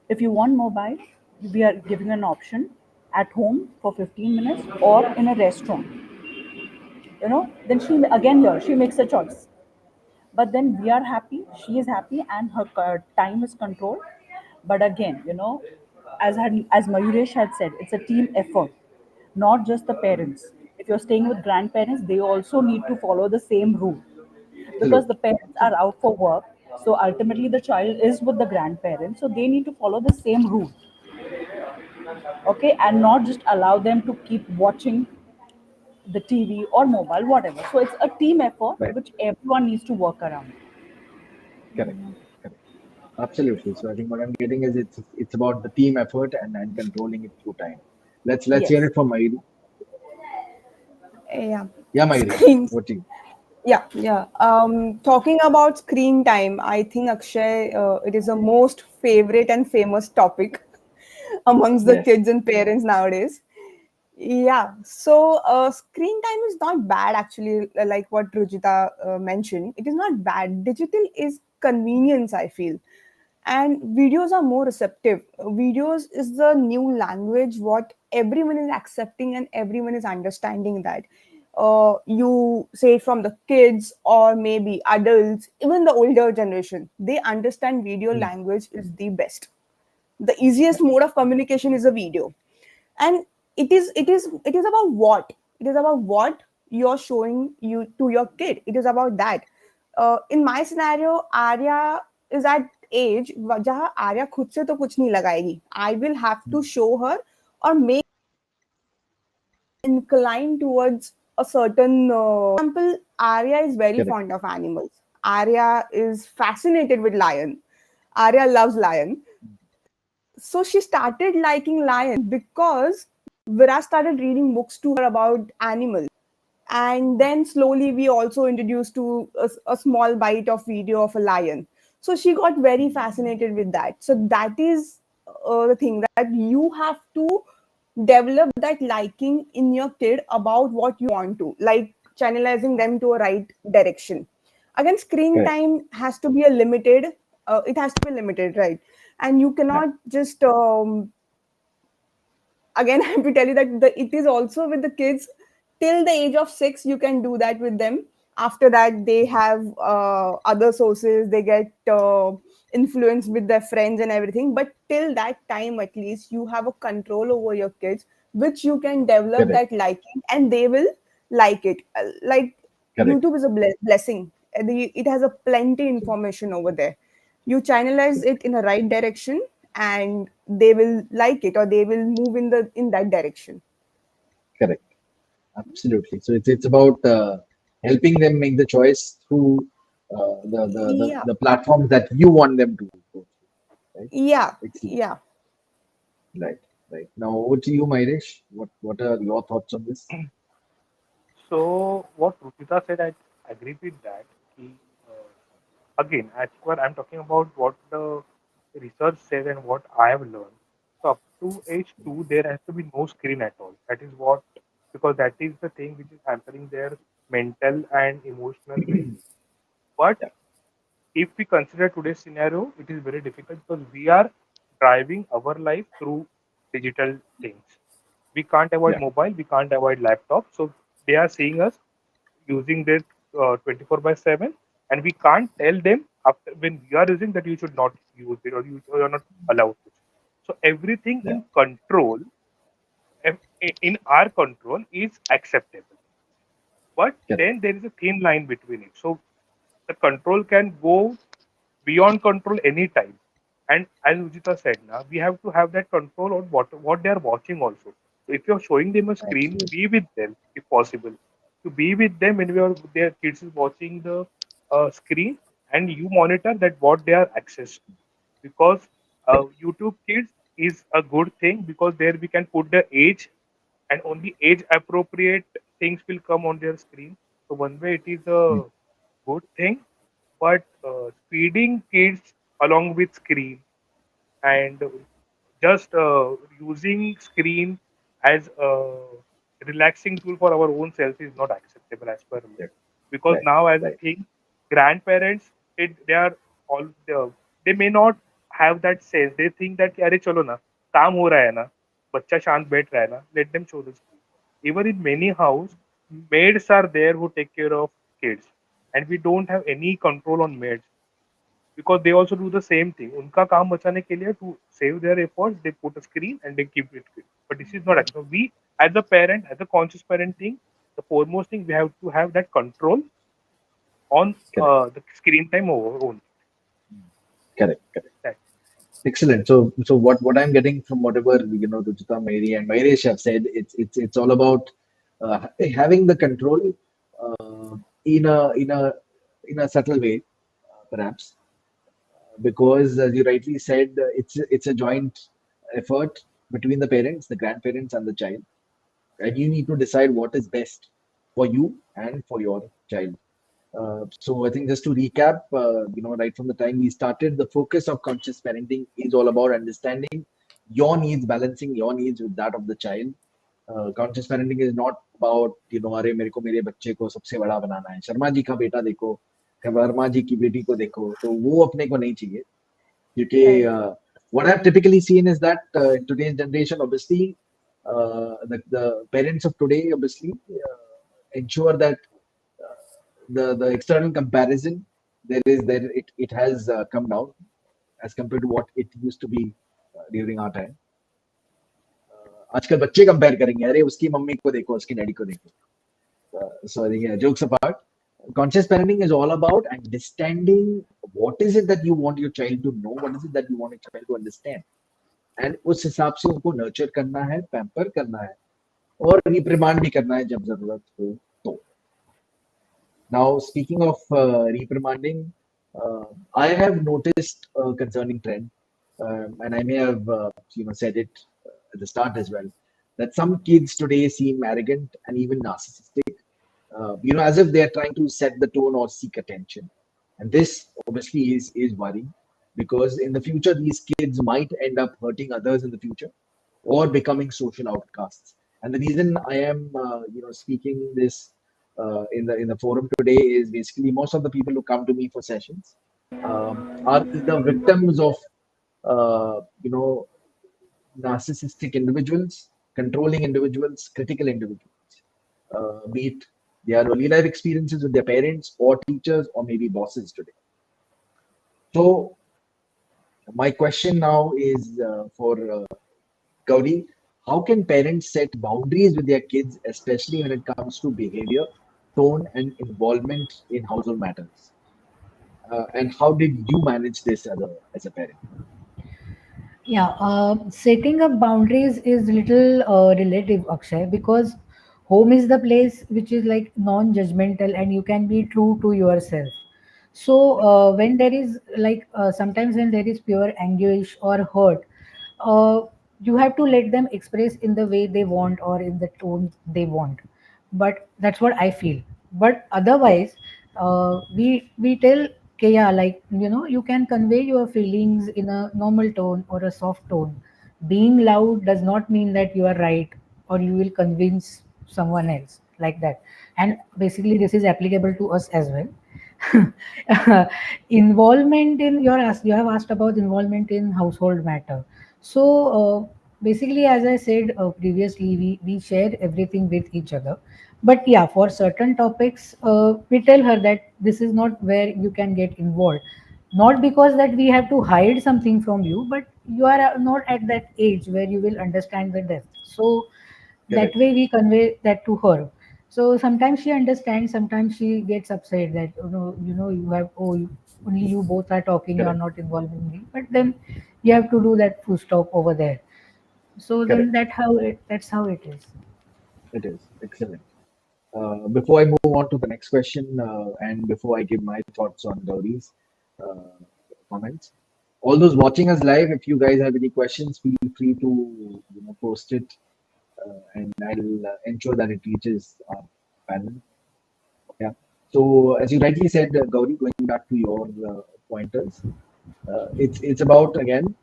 If you want mobile, we are giving an option at home for 15 minutes or in a restaurant. Then she again here she makes a choice. But then we are happy, she is happy, and her time is controlled. But again, as Mayuresh had said, it's a team effort, not just the parents. If you're staying with grandparents, they also need to follow the same rule, because the Absolutely. parents are Absolutely. out for work. So ultimately the child is with the grandparents, so they need to follow the same rule. Okay, and not just allow them to keep watching the TV or mobile, whatever. So it's a team effort Right. which everyone needs to work around. Correct. Correct. Absolutely. So I think what I'm getting is it's about the team effort and controlling it through time. Let's hear Yes. it from Mayuri. Yeah. Yeah, Mayuri. Screens. What do you? Yeah, yeah. Talking about screen time, I think Akshay, it is the most favorite and famous topic amongst the Yes. kids and parents nowadays. Yeah. So, screen time is not bad actually, like what Rujita mentioned. It is not bad. Digital is convenience, I feel. And videos are more receptive. Videos is the new language what everyone is accepting and everyone is understanding that. You say from the kids or maybe adults, even the older generation, they understand video Hmm. language is the best. The easiest mode of communication is a video. And it is about what, it is about what you're showing you to your kid. It is about that. In my scenario, Arya is at age जहाँ आर्या खुद से तो कुछ नहीं लगाएगी. I will have to show her or make inclined towards a certain example. Arya is very Correct. fond of animals. Arya is fascinated with lion. Arya loves lion. So she started liking lion because Viras started reading books to her about animals. And then slowly we also introduced to a small bite of video of a lion. So she got very fascinated with that. So that is the thing, that you have to develop that liking in your kid about what you want to, like channelizing them to a right direction. Again, screen Correct. time has to be a limited, it has to be limited, right? And you Yeah. cannot just again, I have to tell you that it is also with the kids till the age of 6. You can do that with them. After that, they have other sources. They get influenced with their friends and everything. But till that time, at least, you have a control over your kids, which you can develop Correct. that liking, and they will like it. Like Correct. YouTube is a blessing. It has a plenty information over there. You channelize it in the right direction, and they will like it, or they will move in that direction. Correct. Absolutely. So it's about helping them make the choice through Yeah, the platforms that you want them to go through. Right. yeah, Excellent. yeah. Right. Right. Now over to you, Myresh. What are your thoughts on this? So what Ruchita said, I agree with that. He, again, as per I'm talking about what the research says and what I have learned. So up to age 2, there has to be no screen at all. That is what, because that is the thing which is hampering their mental and emotional well-being. But Yeah. if we consider today's scenario, it is very difficult because we are driving our life through digital things. We can't avoid Yeah. mobile, we can't avoid laptop. So they are seeing us using this 24 by 7, and we can't tell them after when we are using that you should not use it, or you are not allowed to. So everything Yeah. in control, in our control, is acceptable. But Correct. then there is a thin line between it. So the control can go beyond control anytime. And as Ujita said, now we have to have that control on what they are watching also. So if you're showing them a screen, Absolutely. be with them if possible. To be with them when their kids is watching the screen, and you monitor that what they are accessed to. Because Correct. YouTube Kids is a good thing because there we can put the age, and only age appropriate things will come on their screen. So one way it is Mm. a good thing, but feeding kids along with screen and just using screen as a relaxing tool for our own self is not acceptable as per me, Yeah. because Right. now as a Right. thing, grandparents, they are all they may not have that sense. They think that अरे चलो ना, काम हो रहा है ना, बच्चा शांत बैठ रहा है ना, let them show the screen. Even in many house, maids are there who take care of kids, and we don't have any control on maids because they also do the same thing. उनका काम बचाने के लिए to save their efforts, they put a screen and they keep it quick. But this is not actually. We, as a parent, as a conscious parenting, the foremost thing we have to have that control on Correct. the screen time over own. Correct. Correct. That Excellent. So what I'm getting from whatever Ruchita, Mary, and Myresh have said, it's all about having the control uh, in a subtle way, perhaps, because as you rightly said, it's a joint effort between the parents, the grandparents, and the child, and you need to decide what is best for you and for your child. So I think just to recap, right from the time we started, the focus of conscious parenting is all about understanding your needs, balancing your needs with that of the child. Conscious parenting is not about अरे मेरे को मेरे बच्चे को सबसे बड़ा बनाना है, शर्मा जी का बेटा देखो, वर्मा जी की बेटी को देखो, तो वो अपने को नहीं चाहिए, क्योंकि Right. what I've typically seen is that in today's generation, obviously, the parents of today obviously ensure that the external comparison it has come down as compared to what it used to be during our time. आजकल बच्चे compare करेंगे, अरे उसकी mummy को देखो, उसकी daddy को देखो. So I think, yeah, jokes apart, conscious parenting is all about understanding what is it that you want your child to know, what is it that you want your child to understand, and उस हिसाब से उनको nurture करना है, pamper करना है, और reprimand भी करना है जब जरूरत हो तो. Now, speaking of reprimanding, I have noticed a concerning trend, and I may have said it at the start as well, that some kids today seem arrogant and even narcissistic, as if they are trying to set the tone or seek attention. And this obviously is worrying, because in the future these kids might end up hurting others in the future, or becoming social outcasts. And the reason I am, speaking this in the forum today is basically most of the people who come to me for sessions are either victims of, you know, narcissistic individuals, controlling individuals, critical individuals, be it their early life experiences with their parents or teachers or maybe bosses today. So my question now is for Gauri, how can parents set boundaries with their kids, especially when it comes to behavior, tone, and involvement in household matters? And how did you manage this as a parent? Yeah, setting up boundaries is little relative, Akshay, because home is the place which is like non-judgmental and you can be true to yourself. So when there is like sometimes when there is pure anguish or hurt, uh, you have to let them express in the way they want or in the tone they want. But that's what I feel. But Yeah, otherwise, we tell Kaya, like, you can convey your feelings in a normal tone or a soft tone. Being loud does not mean that you are right or you will convince someone else like that. And basically, this is applicable to us as well. Involvement in you have asked about involvement in household matter. So basically, as I said previously, we share everything with each other. But yeah, for certain topics, we tell her that this is not where you can get involved. Not because that we have to hide something from you, but you are not at that age where you will understand the depth. So that correct, way we convey that to her. So sometimes she understands, sometimes she gets upset that, you have, only you both are talking, you are correct, not involving me. But then you have to do that full stop over there. So then correct. that's how it is. It is excellent. Before I move on to the next question, and before I give my thoughts on Gauri's uh, comments, all those watching us live, if you guys have any questions, feel free to post it, and I'll ensure that it reaches our panel. Yeah. So as you rightly said, Gauri, going back to your pointers, it's about again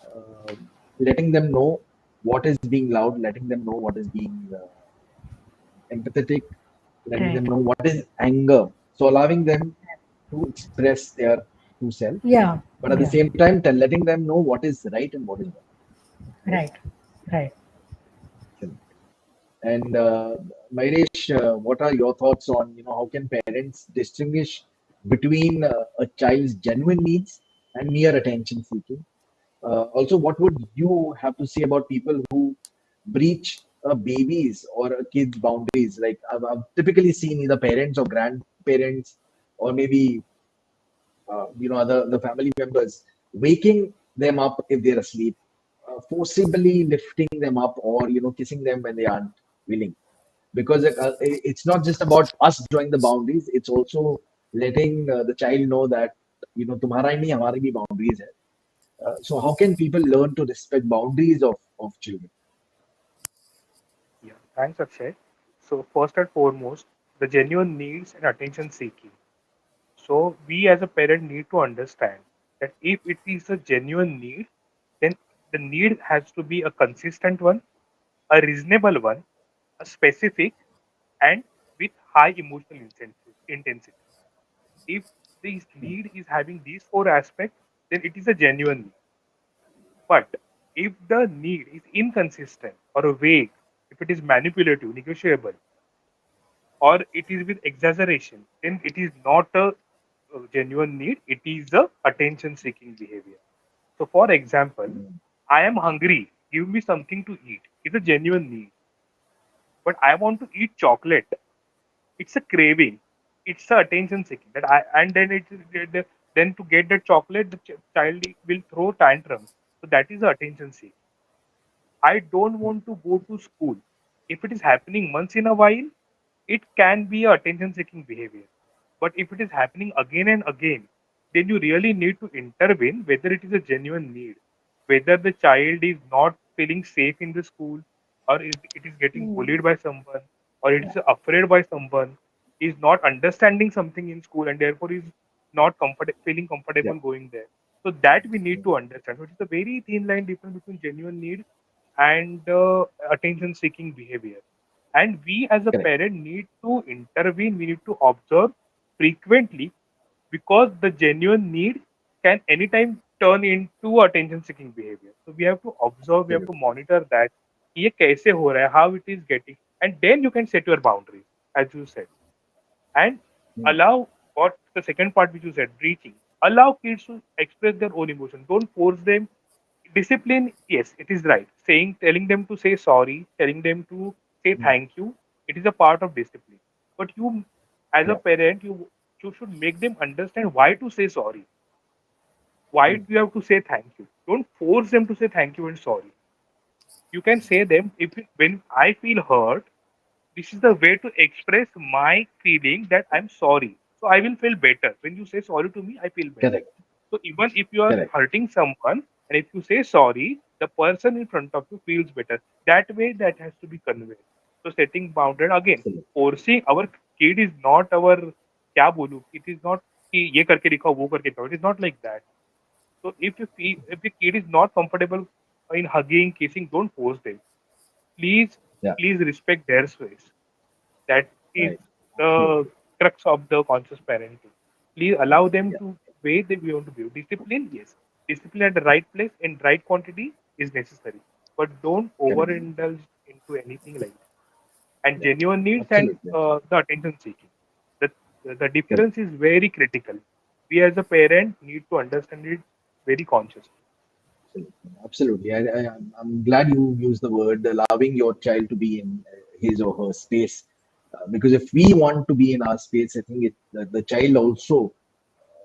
uh, letting them know what is being loud, letting them know what is being empathetic, letting them Right. know what is anger. So allowing them to express their true self, Yeah. but at the Yeah. same time, letting them know what is right and what is wrong. Right? Right. Right. Excellent. And Mairesh, what are your thoughts on how can parents distinguish between a child's genuine needs and mere attention seeking? Also, what would you have to say about people who breach a baby's or a kid's boundaries? Like I've typically seen either parents or grandparents, or maybe other the family members waking them up if they're asleep, forcibly lifting them up, or kissing them when they aren't willing. Because it's not just about us drawing the boundaries; it's also letting the child know that तुम्हारा ही नहीं हमारी भी boundaries है. So how can people learn to respect boundaries of children? Yeah, thanks, Akshay. So, first and foremost, the genuine needs and attention seeking. So, we as a parent need to understand that if it is a genuine need, then the need has to be a consistent one, a reasonable one, a specific, and with high emotional intensity. If this need is having these four aspects, then it is a genuine need. But if the need is inconsistent or vague, if it is manipulative, negotiable, or it is with exaggeration, then it is not a genuine need, it is a attention seeking behavior. So, for example, I am hungry, give me something to eat. It's a genuine need. But I want to eat chocolate. It's a craving. It's a attention seeking. That I and then then to get that chocolate, the child will throw tantrums. So that is the attention seeking. I don't want to go to school. If it is happening once in a while, it can be a attention seeking behavior. But if it is happening again and again, then you really need to intervene whether it is a genuine need, whether the child is not feeling safe in the school, or it is getting Hmm. bullied by someone, or it is afraid by someone, is not understanding something in school, and therefore is not feeling Yeah, comfortable going there. So that we need to understand. So it is a very thin line difference between genuine need and attention seeking behavior. And we as a Correct. parent need to intervene, we need to observe frequently, because the genuine need can anytime turn into attention seeking behavior. So we have to observe, we have to Absolutely. monitor that ये कैसे हो रहा है, how it is getting, and then you can set your boundaries, as you said, and Mm. allow what the second part which you said, breathing. Allow kids to express their own emotions. Don't force them. Discipline, yes, it is right. Saying, telling them to say sorry, telling them to say Mm. thank you, it is a part of discipline. But you, as a Correct. parent, you should make them understand why to say sorry. Why Mm. do you have to say thank you? Don't force them to say thank you and sorry. You can say them, if when I feel hurt, this is the way to express my feeling that I'm sorry. So I will feel better. When you say sorry to me, I feel better. Correct. So even if you are Correct. hurting someone and if you say sorry, the person in front of you feels better. That way, that has to be conveyed. So setting boundary again, Absolutely. forcing our kid is not our क्या बोलूं, it is not कि ये करके दिखाओ वो करके दिखाओ. It is not like that. So if the kid is not comfortable in hugging, kissing, don't force them. Please, Yeah. please respect their space. That is Right. the Absolutely. crux of the conscious parenting. Please allow them Yeah. to way they want to be. Discipline, yes. Discipline at the right place in right quantity is necessary. But don't Correct. overindulge into anything like that. And Yeah. genuine needs and Absolutely. the attention seeking. The, the Correct. difference is very critical. We as a parent need to understand it very consciously. Absolutely. Absolutely. I'm glad you used the word allowing your child to be in his or her space. Because if we want to be in our space, I think the child also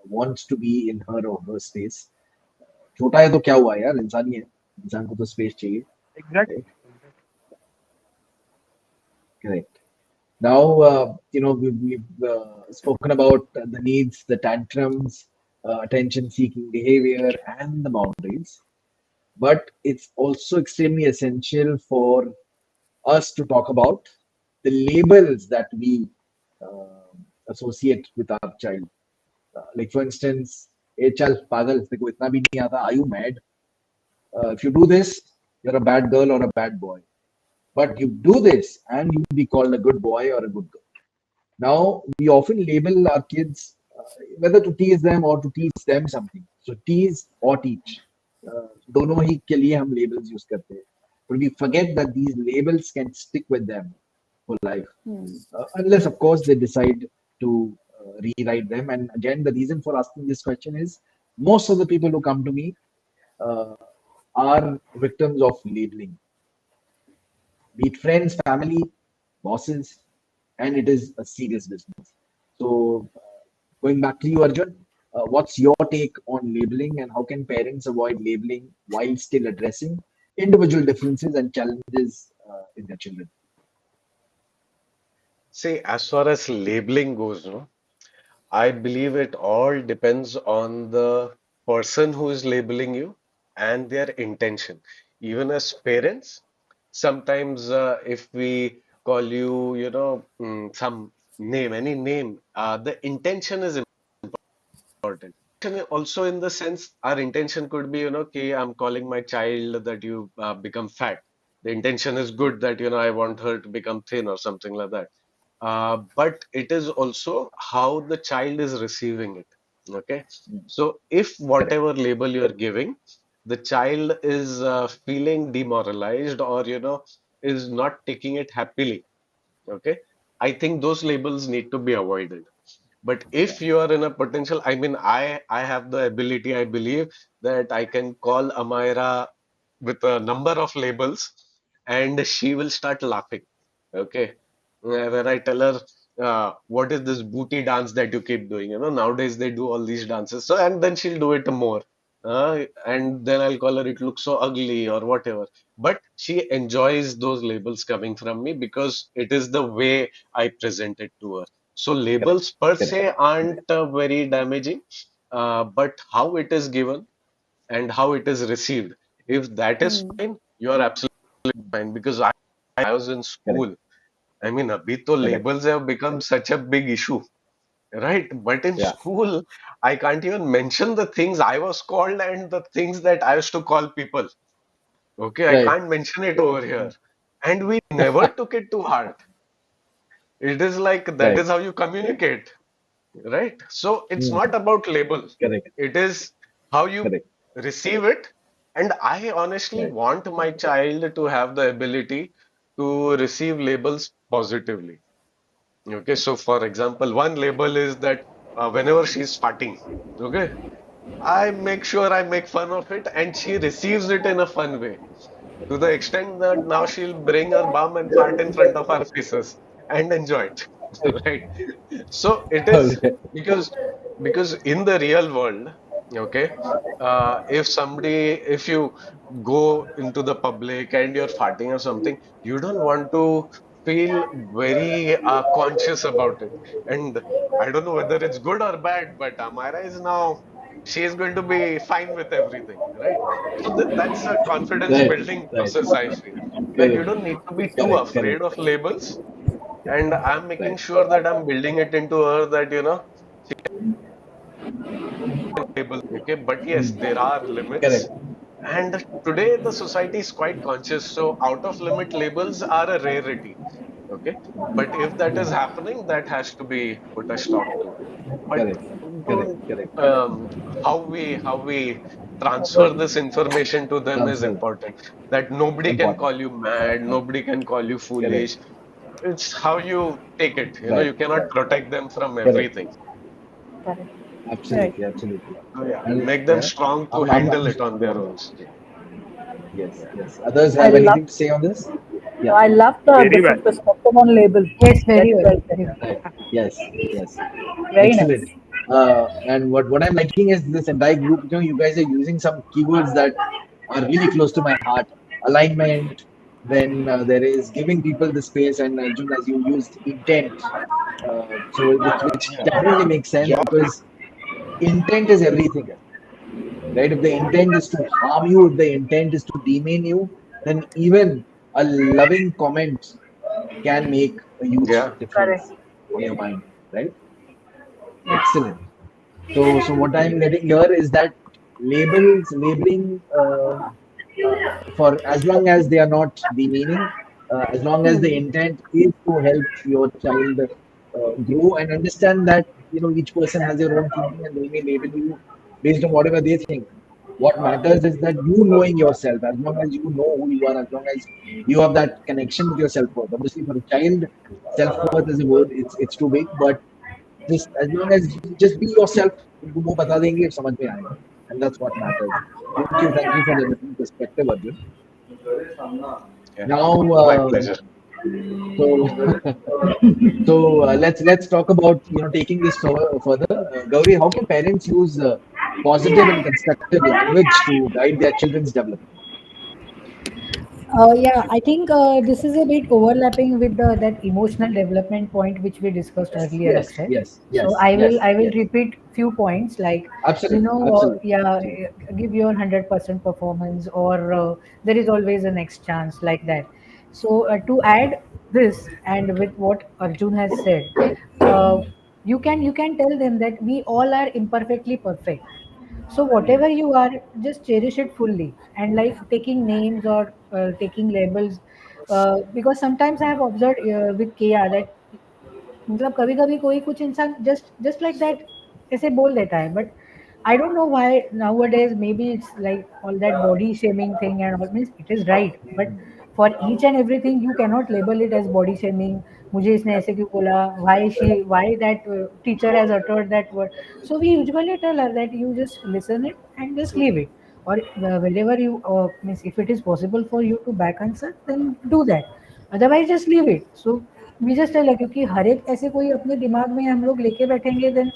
wants to be in her or her space. छोटा है तो क्या हुआ यार इंसान ही है इंसान को तो स्पेस चाहिए Exactly. right correct now we've spoken about the needs the tantrums attention seeking behavior and the boundaries but it's also extremely essential for us to talk about the labels that we uh, associate with our child. Like for instance, "Hey, chal, pagal, तेरे को इतना भी नहीं आता. Are you mad? If you do this, you're a bad girl or a bad boy. But you do this, and you'll be called a good boy or a good girl." Now, we often label our kids whether to tease them or to teach them something. So tease or teach. दोनों ही के लिए हम labels use करते हैं. But we forget that these labels can stick with them for life, Hmm. unless, of course, they decide to rewrite them. And again, the reason for asking this question is most of the people who come to me uh, are victims of labeling, be it friends, family, bosses, and it is a serious business. So, going back to you, Arjun, what's your take on labeling and how can parents avoid labeling while still addressing individual differences and challenges in their children? See, as far as labeling goes, no, I believe it all depends on the person who is labeling you and their intention. Even as parents, sometimes if we call you, some name, any name, the intention is important. Also, in the sense, our intention could be, okay, I'm calling my child that you become fat. The intention is good that, I want her to become thin or something like that. But it is also how the child is receiving it. Okay. Mm, So if correct, whatever label you're giving, the child is feeling demoralized or, is not taking it happily. Okay. I think those labels need to be avoided. But yeah, if you are in a potential, I mean, I have the ability, I believe, that I can call Amira with a number of labels and she will start laughing. Okay. When I tell her, what is this booty dance that you keep doing? Nowadays they do all these dances. So, and then she'll do it more. And then I'll call her, it looks so ugly or whatever. But she enjoys those labels coming from me because it is the way I present it to her. So correct, labels per correct, se aren't correct, very damaging, but how it is given and how it is received. If that is Hmm. fine, you are absolutely fine. Because I was in correct, school. I mean, abhi to correct. labels have become such a big issue, right? But in Yeah, school, I can't even mention the things I was called and the things that I used to call people. Okay, I Right. can't mention it over here. And we never took it to heart. It is like that Right. is how you communicate, right? So it's Mm. not about label. Correct. It is how you Correct. receive it. And I honestly Right. want my child to have the ability to receive labels positively. Okay, so for example, one label is that whenever she's farting, okay, I make sure I make fun of it and she receives it in a fun way to the extent that now she'll bring her bum and fart in front of our faces and enjoy it. Right? So it All is right. because in the real world, okay, if somebody if you go into the public and you're farting or something, you don't want to feel very conscious about it. And I don't know whether it's good or bad, but Amara is now she is going to be fine with everything, right? So that's a confidence Right. building Right. process, I feel, that you Correct. don't need to be too Correct. afraid Correct. of labels. And I'm making Right. sure that I'm building it into her that, labels, okay? But yes, Mm. there are limits. Correct. And today the society is quite conscious. So out of limit labels are a rarity, okay? But if that is Mm. happening, that has to be put a stop to. But Correct. Correct. don't Correct. how we transfer this information to them is Transfer. important. That nobody can Important. call you mad, nobody can call you Correct. foolish. It's how you take it. Right. You cannot protect them from Correct. everything. Correct. Right. Absolutely. Absolutely. So yeah, And make them yeah, strong to I'm handle it on their own. yes. Yes. Others I have love anything to say on this? Yeah. I love the Very well. different perspective on label. Yes, very Very well. well said. Very well. Right. Yes. Yes. Very Excellent. nice. And what I'm liking is this entire group. You guys are using some keywords that are really close to my heart. Alignment. Then there is giving people the space, and Arjun, as you used intent. So which Yeah. definitely makes sense because intent is everything, right? If the intent is to harm you, if the intent is to demean you, then even a loving comment can make a huge Yeah. Correct. difference in your mind, right? Yeah. Excellent. So what I'm getting here is that labeling, for as long as they are not demeaning, as long as the intent is to help your child grow and understand that each person has their own thinking and they may label you based on whatever they think. What matters is that you knowing yourself. As long as you know who you are, as long as you have that connection with your self worth. Obviously, for a child, self worth is a word. It's too big, but just as long as you just be yourself, उनको वो बता देंगे समझ में आएगा, and that's what matters. Thank you for the different perspective, Arjun. Yeah. Now, My pleasure. so let's talk about taking this further. Gauri, how can parents use positive and constructive language to guide their children's development? Yeah, I think this is a bit overlapping with that emotional development point which we discussed Yes, earlier, yes, Akshay. yes, So yes, I yes, will yes. repeat few points like Absolutely, absolutely, yeah, absolutely. give your 100% performance, or there is always a next chance, like that. So to add this, and with what Arjun has said, uh, you can tell them that we all are imperfectly perfect. So whatever you are, just cherish it fully, and like taking names or taking labels, because sometimes I have observed with Kia that मतलब कभी कभी कोई कुछ इंसान just like that ऐसे बोल देता है, but I don't know why nowadays. Maybe it's like all that body shaming thing and all, means it is right, but for each and everything you cannot label it as body shaming. मुझे इसने ऐसे क्यों बोला, why that teacher has uttered that word. So we usually tell her that you just listen it and just leave it, or wherever you means if it is possible for you to back answer, then do that, otherwise just leave it. So we just tell है, क्योंकि हर एक ऐसे कोई अपने दिमाग में हम लोग लेके बैठेंगे, then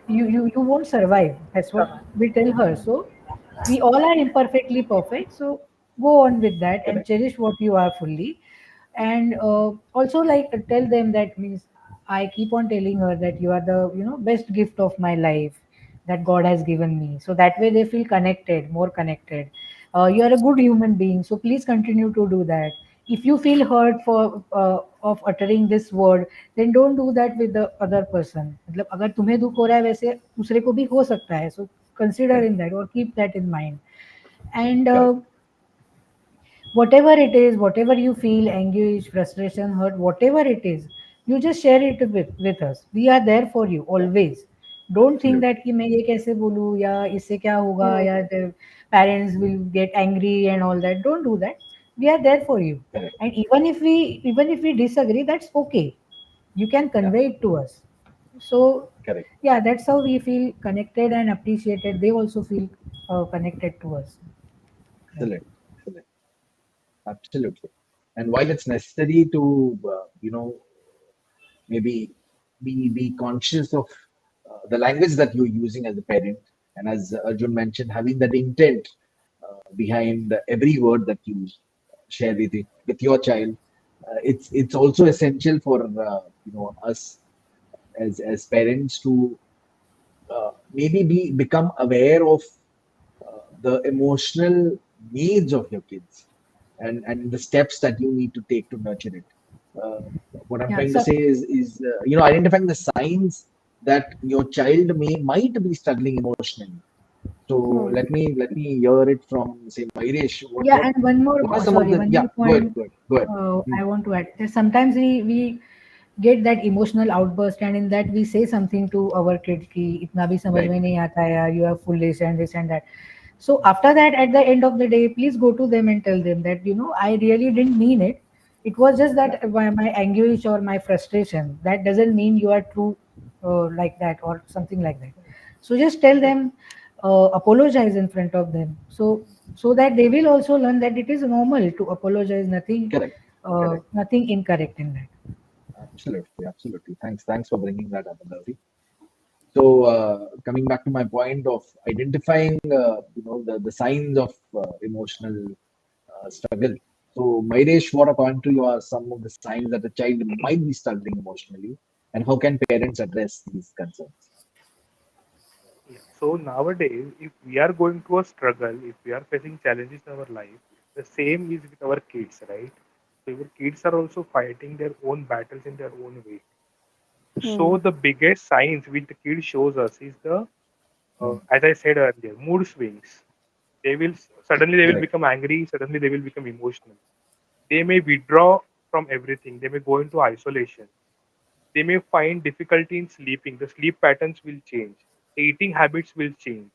you won't survive. That's what we tell her. So we all are imperfectly perfect, so go on with that and Correct, cherish what you are fully. And also like tell them that, means I keep on telling her that you are the best gift of my life that God has given me, so that way they feel connected, more connected. You are a good human being, so please continue to do that. If you feel hurt for of uttering this word, then don't do that with the other person. मतलब अगर तुम्हें दुख हो रहा है वैसे दूसरे को भी हो सकता है, so consider correct, in that or keep that in mind. And correct. whatever it is, whatever you feel, anguish, frustration, hurt, whatever it is, you just share it with us. We are there for you Yeah, always. Don't think absolutely. that कि मैं ये कैसे बोलूँ या इससे क्या होगा Hmm. या the parents will get angry and all that. Don't do that. We are there for you. Correct. And even if we disagree, that's okay. You can Yeah, convey it to us. So correct. yeah, that's how we feel connected and appreciated. They also feel connected to us. Yeah. Excellent. Excellent. Absolutely. And while it's necessary to, maybe be conscious of the language that you're using as a parent, and as Arjun mentioned, having that intent behind every word that you share with your child. It's also essential for us as parents to maybe become aware of the emotional needs of your kids, and the steps that you need to take to nurture it. Uh, what I'm Yeah. trying to say is identifying the signs that your child might be struggling emotionally. So Hmm. let me hear it from, say, Mairesh. What Yeah, what and one more, what are some of sorry, the, one yeah, more go ahead, point go ahead, go ahead. Hmm, I want to add. That sometimes we get that emotional outburst, and in that we say something to our kid कि इतना भी समझ right, में नहीं आता यार, you are foolish and this and that. So after that, at the end of the day, please go to them and tell them that I really didn't mean it. It was just yeah, that my anguish or my frustration. That doesn't mean you are true like that or something like that. So just tell right, them, apologize in front of them. So that they will also learn that it is normal to apologize. correct, correct. Nothing incorrect in that. Absolutely, absolutely. Thanks for bringing that up, Gauri. So coming back to my point of identifying, the signs of emotional struggle. So Mairesh, what according to you are some of the signs that a child might be struggling emotionally, and how can parents address these concerns? Yeah. So nowadays, if we are going through a struggle, if we are facing challenges in our life, the same is with our kids, right? So your kids are also fighting their own battles in their own way. So Hmm. the biggest signs which the kid shows us is the, Hmm, as I said earlier, mood swings. Suddenly they will correct. become angry, suddenly they will become emotional. They may withdraw from everything. They may go into isolation. They may find difficulty in sleeping. The sleep patterns will change. The eating habits will change.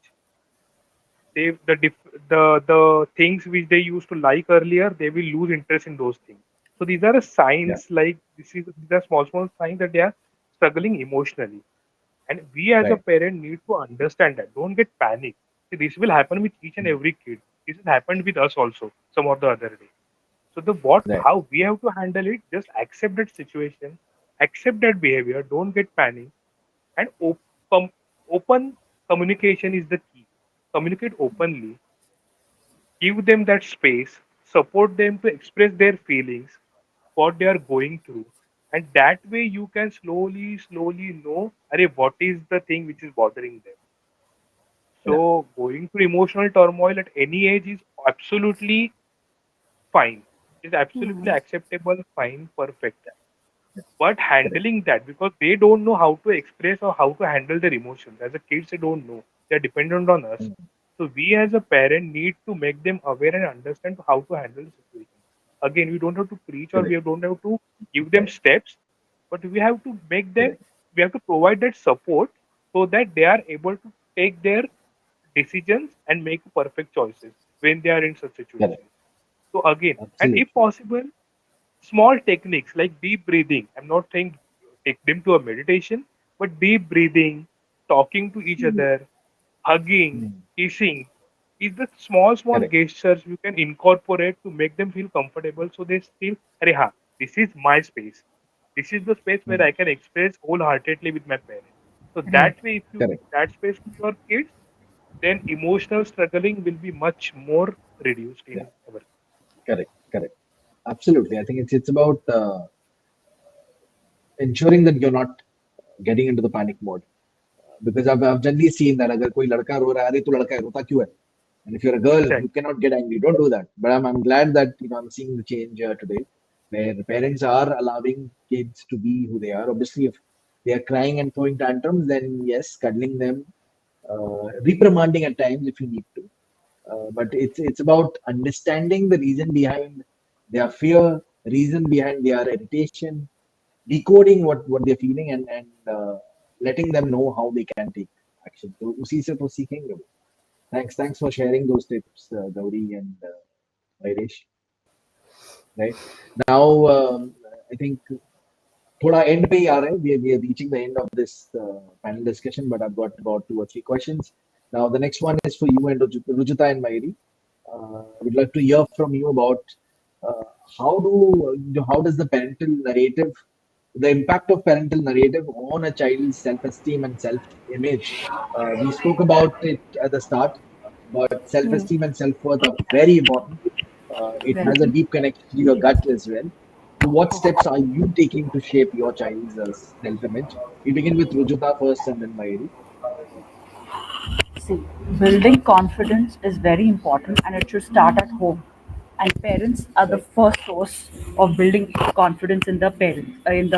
The things which they used to like earlier, they will lose interest in those things. So these are Yeah, signs, like these are small signs that they are struggling emotionally. And we as a right. parent need to understand that. Don't get panicked. See, this will happen with each and Hmm, every kid. This has happened with us also some of the other day. So the what right. how we have to handle it, just accept that situation, accept that behavior, don't get panicked, and open communication is the key. Communicate openly, give them that space, support them to express their feelings, what they are going through, and that way you can slowly know, what is the thing which is bothering them. Yeah, So going through emotional turmoil at any age is absolutely fine. Is Hmm. absolutely acceptable, fine, perfect. yeah, But correct. handling that, because they don't know how to express or how to handle their emotions. As a kids, they don't know. They're dependent on us. Hmm, So we as a parent need to make them aware and understand how to handle the situation. Again, we don't have to preach or correct, we don't have to give them correct, steps, but we have to make them, correct. we have to provide that support so that they are able to take their decisions and make perfect choices when they are in such Correct. situations. So again, and if Absolutely. possible, small techniques like deep breathing. I'm not saying take them to a meditation, but deep breathing, talking to each Hmm. other, hugging, Hmm, kissing is the small correct. gestures you can incorporate to make them feel comfortable so they feel, Arey, ha, this is my space. This is the space where Hmm, I can express wholeheartedly with my parents. So Right. that way, if you correct. give that space to your kids, then emotional struggling will be much more reduced Yeah, in our. correct, correct. Absolutely. I think it's about ensuring that you're not getting into the panic mode. Because I've generally seen that अगर कोई लड़का रो रहा है, अरे तू लड़का है रोता क्यों है? And if you're a girl, you Exactly. cannot get angry. Don't do that. But I'm glad that I'm seeing the change today, where the parents are allowing kids to be who they are. Obviously, if they are crying and throwing tantrums, then yes, cuddling them, reprimanding at times if you need to. but it's about understanding the reason behind their fear, reason behind their irritation, decoding what they're feeling, and letting them know how they can take action. तो उसी से तो सीखेंगे वो. Thanks for sharing those tips, Gauri and Irish. Right now, I think थोड़ा end पे ही आ रहे हैं. We are reaching the end of this panel discussion, but I've got about 2 or 3 questions. Now, the next one is for you and Rujita and Mairi. I would like to hear from you about uh, how do how does the parental narrative, the impact of parental narrative on a child's self-esteem and self-image. We spoke about it at the start, but Hmm. self-esteem and self-worth are very important. It Very. has a deep connection to your gut as well. So, what steps are you taking to shape your child's self-image? We begin with Rujuta first, and then Mayuri. See, building confidence is very important and it should start at home. And parents are the Right, first source of building confidence in the parents, in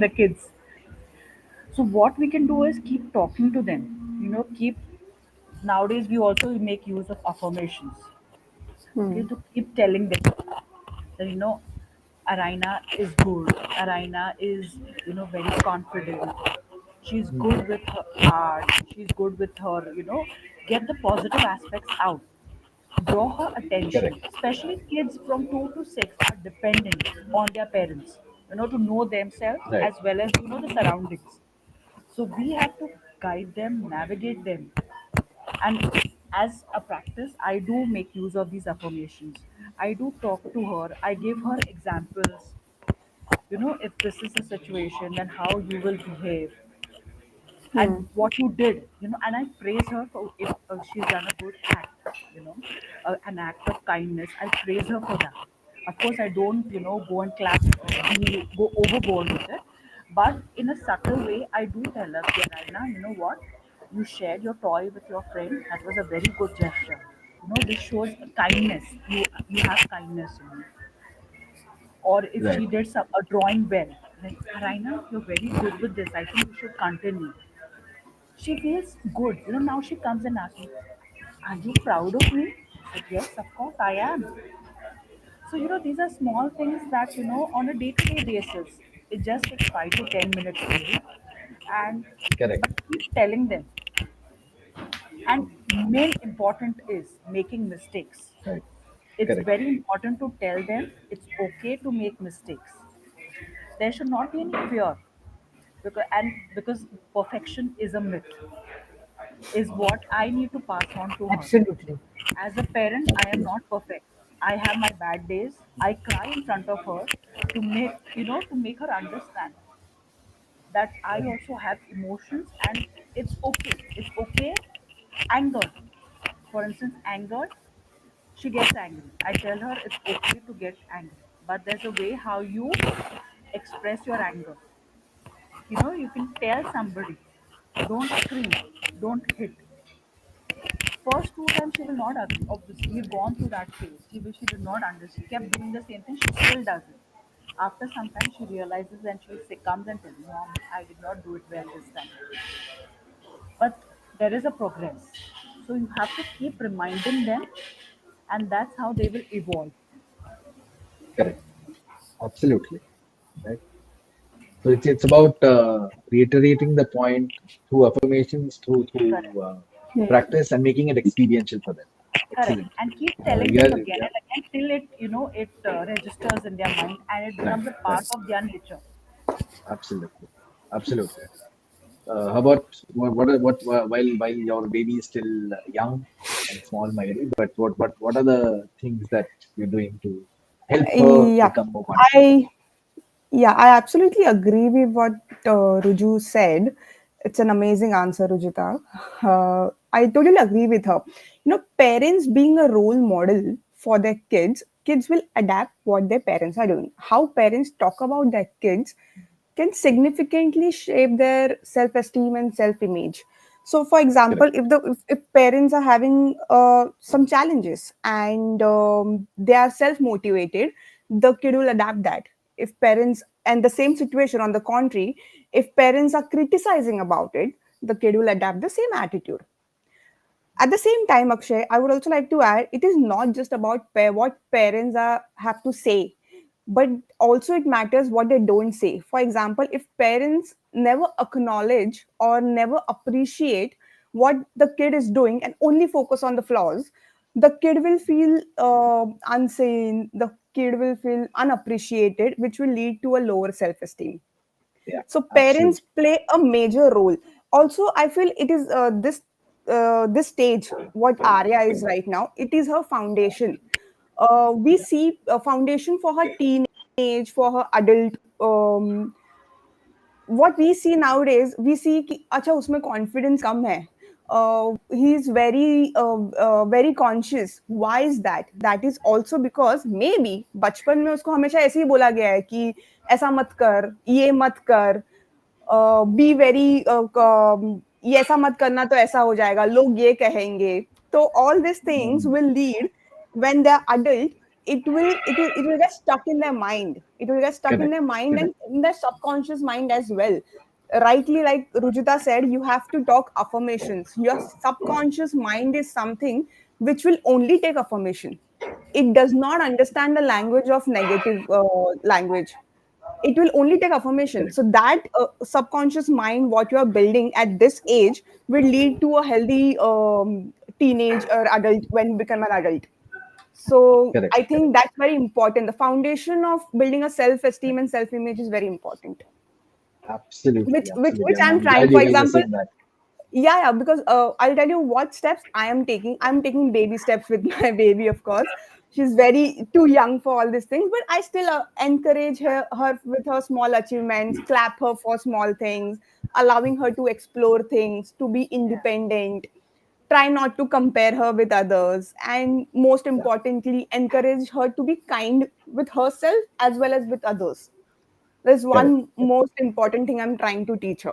the kids. So what we can do is keep talking to them. Keep nowadays we also make use of affirmations. Okay, Hmm. to keep telling them that Arina is good. Arina is very confident. She's mm, good with her art. She's good with her. Get the positive aspects out. Draw her attention. correct, Especially kids from 2 to 6 are dependent on their parents. To know themselves right, as well as the surroundings. So we have to guide them, navigate them, and as a practice, I do make use of these affirmations. I do talk to her. I give her examples. If this is a situation, then how you will behave Hmm. and what you did, and I praise her for if she's done a good act, an act of kindness. I praise her for that. Of course, I don't, go and clap, go overboard with it, but in a subtle way, I do tell her, "Yeah, Raina, you know what? You shared your toy with your friend. That was a very good gesture. This shows kindness. You have kindness in you." Or if right, she did a drawing well, like Raina, you're very good with this. I think you should continue. She feels good. Now she comes and asks me, "Are you proud of me?" I said, "Yes, of course I am." So, these are small things that, on a day to day basis, it just takes 5 to 10 minutes to do. And correct, but keep telling them. And main important is making mistakes. right, It's correct, very important to tell them it's okay to make mistakes. There should not be any fear because perfection is a myth, is what I need to pass on to her. Absolutely. As a parent, I am absolutely, not perfect. I have my bad days. I cry in front of her to make her understand that I also have emotions and it's okay. It's okay. Anger. For instance, anger, she gets angry. I tell her it's okay to get angry. But there's a way how you express your anger. You can tell somebody, don't scream, don't hit. First 2 times she will not agree. Obviously, we've gone through that phase. She did not understand. She kept doing the same thing. She still does it. After some time, she realizes and comes and tells me, "Mom, I did not do it well this time." But there is a progress. So you have to keep reminding them, and that's how they will evolve. correct, absolutely. Right. So it's about reiterating the point through affirmations, Correct. through Hmm. practice, and making it experiential for them. Correct. Excellent. And keep telling Yeah, them again yeah, and again till it registers in their mind and it right, becomes a part right. of their nature. Absolutely, absolutely. How about while your baby is still young and small, Mayuri, but what are the things that you're doing to help her Yeah, become more confident? I yeah, I absolutely agree with what Ruju said. It's an amazing answer, Rujita. I totally agree with her. Parents being a role model for their kids, kids will adapt what their parents are doing. How parents talk about their kids can significantly shape their self-esteem and self-image. So for example, Correct, if parents are having some challenges and they are self-motivated, the kid will adapt that. If parents, and the same situation on the contrary, if parents are criticizing about it, the kid will adapt the same attitude. At the same time, Akshay, I would also like to add, it is not just about what parents have to say, but also it matters what they don't say. For example, if parents never acknowledge or never appreciate what the kid is doing and only focus on the flaws, the kid will feel unseen, the kid will feel unappreciated, which will lead to a lower self-esteem. Yeah, So parents absolutely. play a major role. Also, I feel it is this stage what Arya is right now, it is her foundation. We see a foundation for her teenage, for her adult. What we see nowadays, we see कि अच्छा उसमें confidence कम है. He is very conscious. Why is that? That is also because maybe बचपन में उसको हमेशा ऐसे ही बोला गया है कि ऐसा मत कर, ये मत कर, बी वेरी, ये ऐसा मत करना तो ऐसा हो जाएगा, लोग ये कहेंगे. तो all these things Mm, will lead, when they're adult, it will get stuck in their mind. It will get stuck in correct, their mind correct, and in their subconscious mind as well. Rightly, like Rujita said, you have to talk affirmations. Your subconscious mind is something which will only take affirmation. It does not understand the language of negative language. It will only take affirmation. correct, So that subconscious mind, what you are building at this age, will lead to a healthy teenage or adult when you become an adult. So correct, I correct. think that's very important. The foundation of building a self-esteem and self-image is very important. Absolutely, Which absolutely. I'm I'm trying. glad For you guys are example, saying that. yeah, because I'll tell you what steps I am taking. I'm taking baby steps with my baby, of course. She's very too young for all these things, but I still encourage her with her small achievements, clap her for small things, allowing her to explore things, to be independent, try not to compare her with others, and most Yeah, importantly, encourage her to be kind with herself as well as with others. There's correct, one correct. most important thing I'm trying to teach her.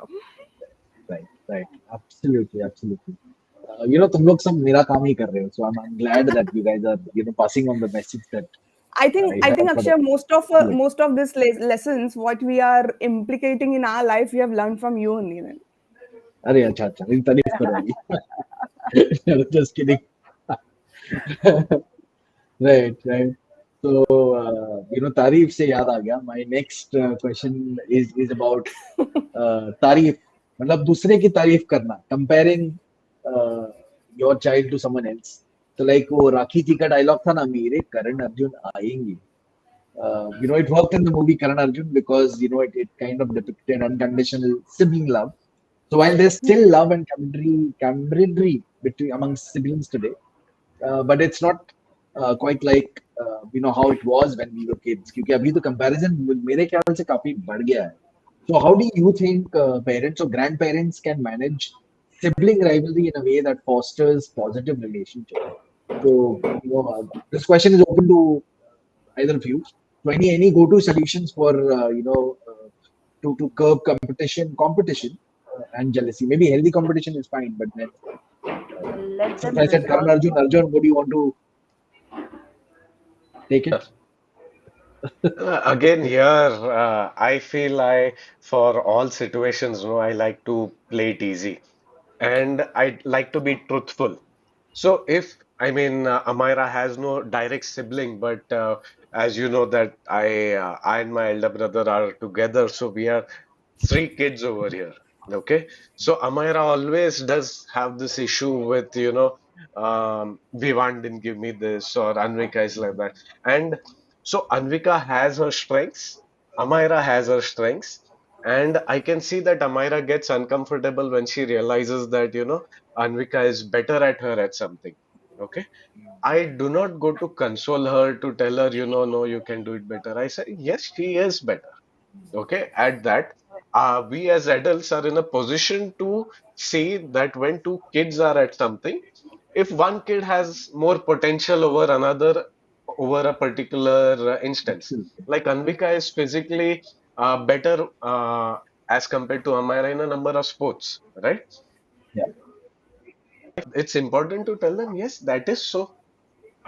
Right, right. Absolutely, absolutely. तुम लोग सब मेरा काम ही कर रहे हो. So I'm glad that you guys are, passing on the message that I I think have for the Akshay, public. most of these lessons, what we are implicating in our life, we have learned from you only. Then. अरे अच्छा अच्छा मेरी तारीफ करो अभी. Just kidding. Right, right. So, तारीफ से याद आ गया. My next question is about तारीफ. मतलब दूसरे की तारीफ करना. Comparing uh, your child to someone else. तो like वो राखी जी का डायलॉग था ना, मेरे करण अर्जुन आएंगे. It worked in the movie Karan Arjun because it kind of depicted unconditional sibling love. So while there's still love and camaraderie between among siblings today, but it's not quite like how it was when we were kids. क्योंकि अभी तो comparison मेरे ख्याल से काफी बढ़ गया है. So how do you think parents or grandparents can manage sibling rivalry in a way that fosters positive relationship? So this question is open to either of you. So any go-to solutions for to curb competition and jealousy? Maybe healthy competition is fine, but then Let since them I said Karan resolve. Arjun, would you want to take it? Again, here, I feel for all situations, I like to play it easy and I like to be truthful. So if, I mean, Amira has no direct sibling, but as you know that I and my elder brother are together, so we are three kids over here. Okay, so Amira always does have this issue with, Vivan didn't give me this or Anvika is like that. And so Anvika has her strengths, Amira has her strengths, and I can see that Amira gets uncomfortable when she realizes that, Anvika is better at her at something. Okay. I do not go to console her to tell her, no, you can do it better. I say, yes, she is better. Okay. At that, we as adults are in a position to see that when two kids are at something, if one kid has more potential over another, over a particular instance, Absolutely. like Anvika is physically better as compared to Amira in a number of sports, right? Yeah, It's important to tell them, yes, that is so.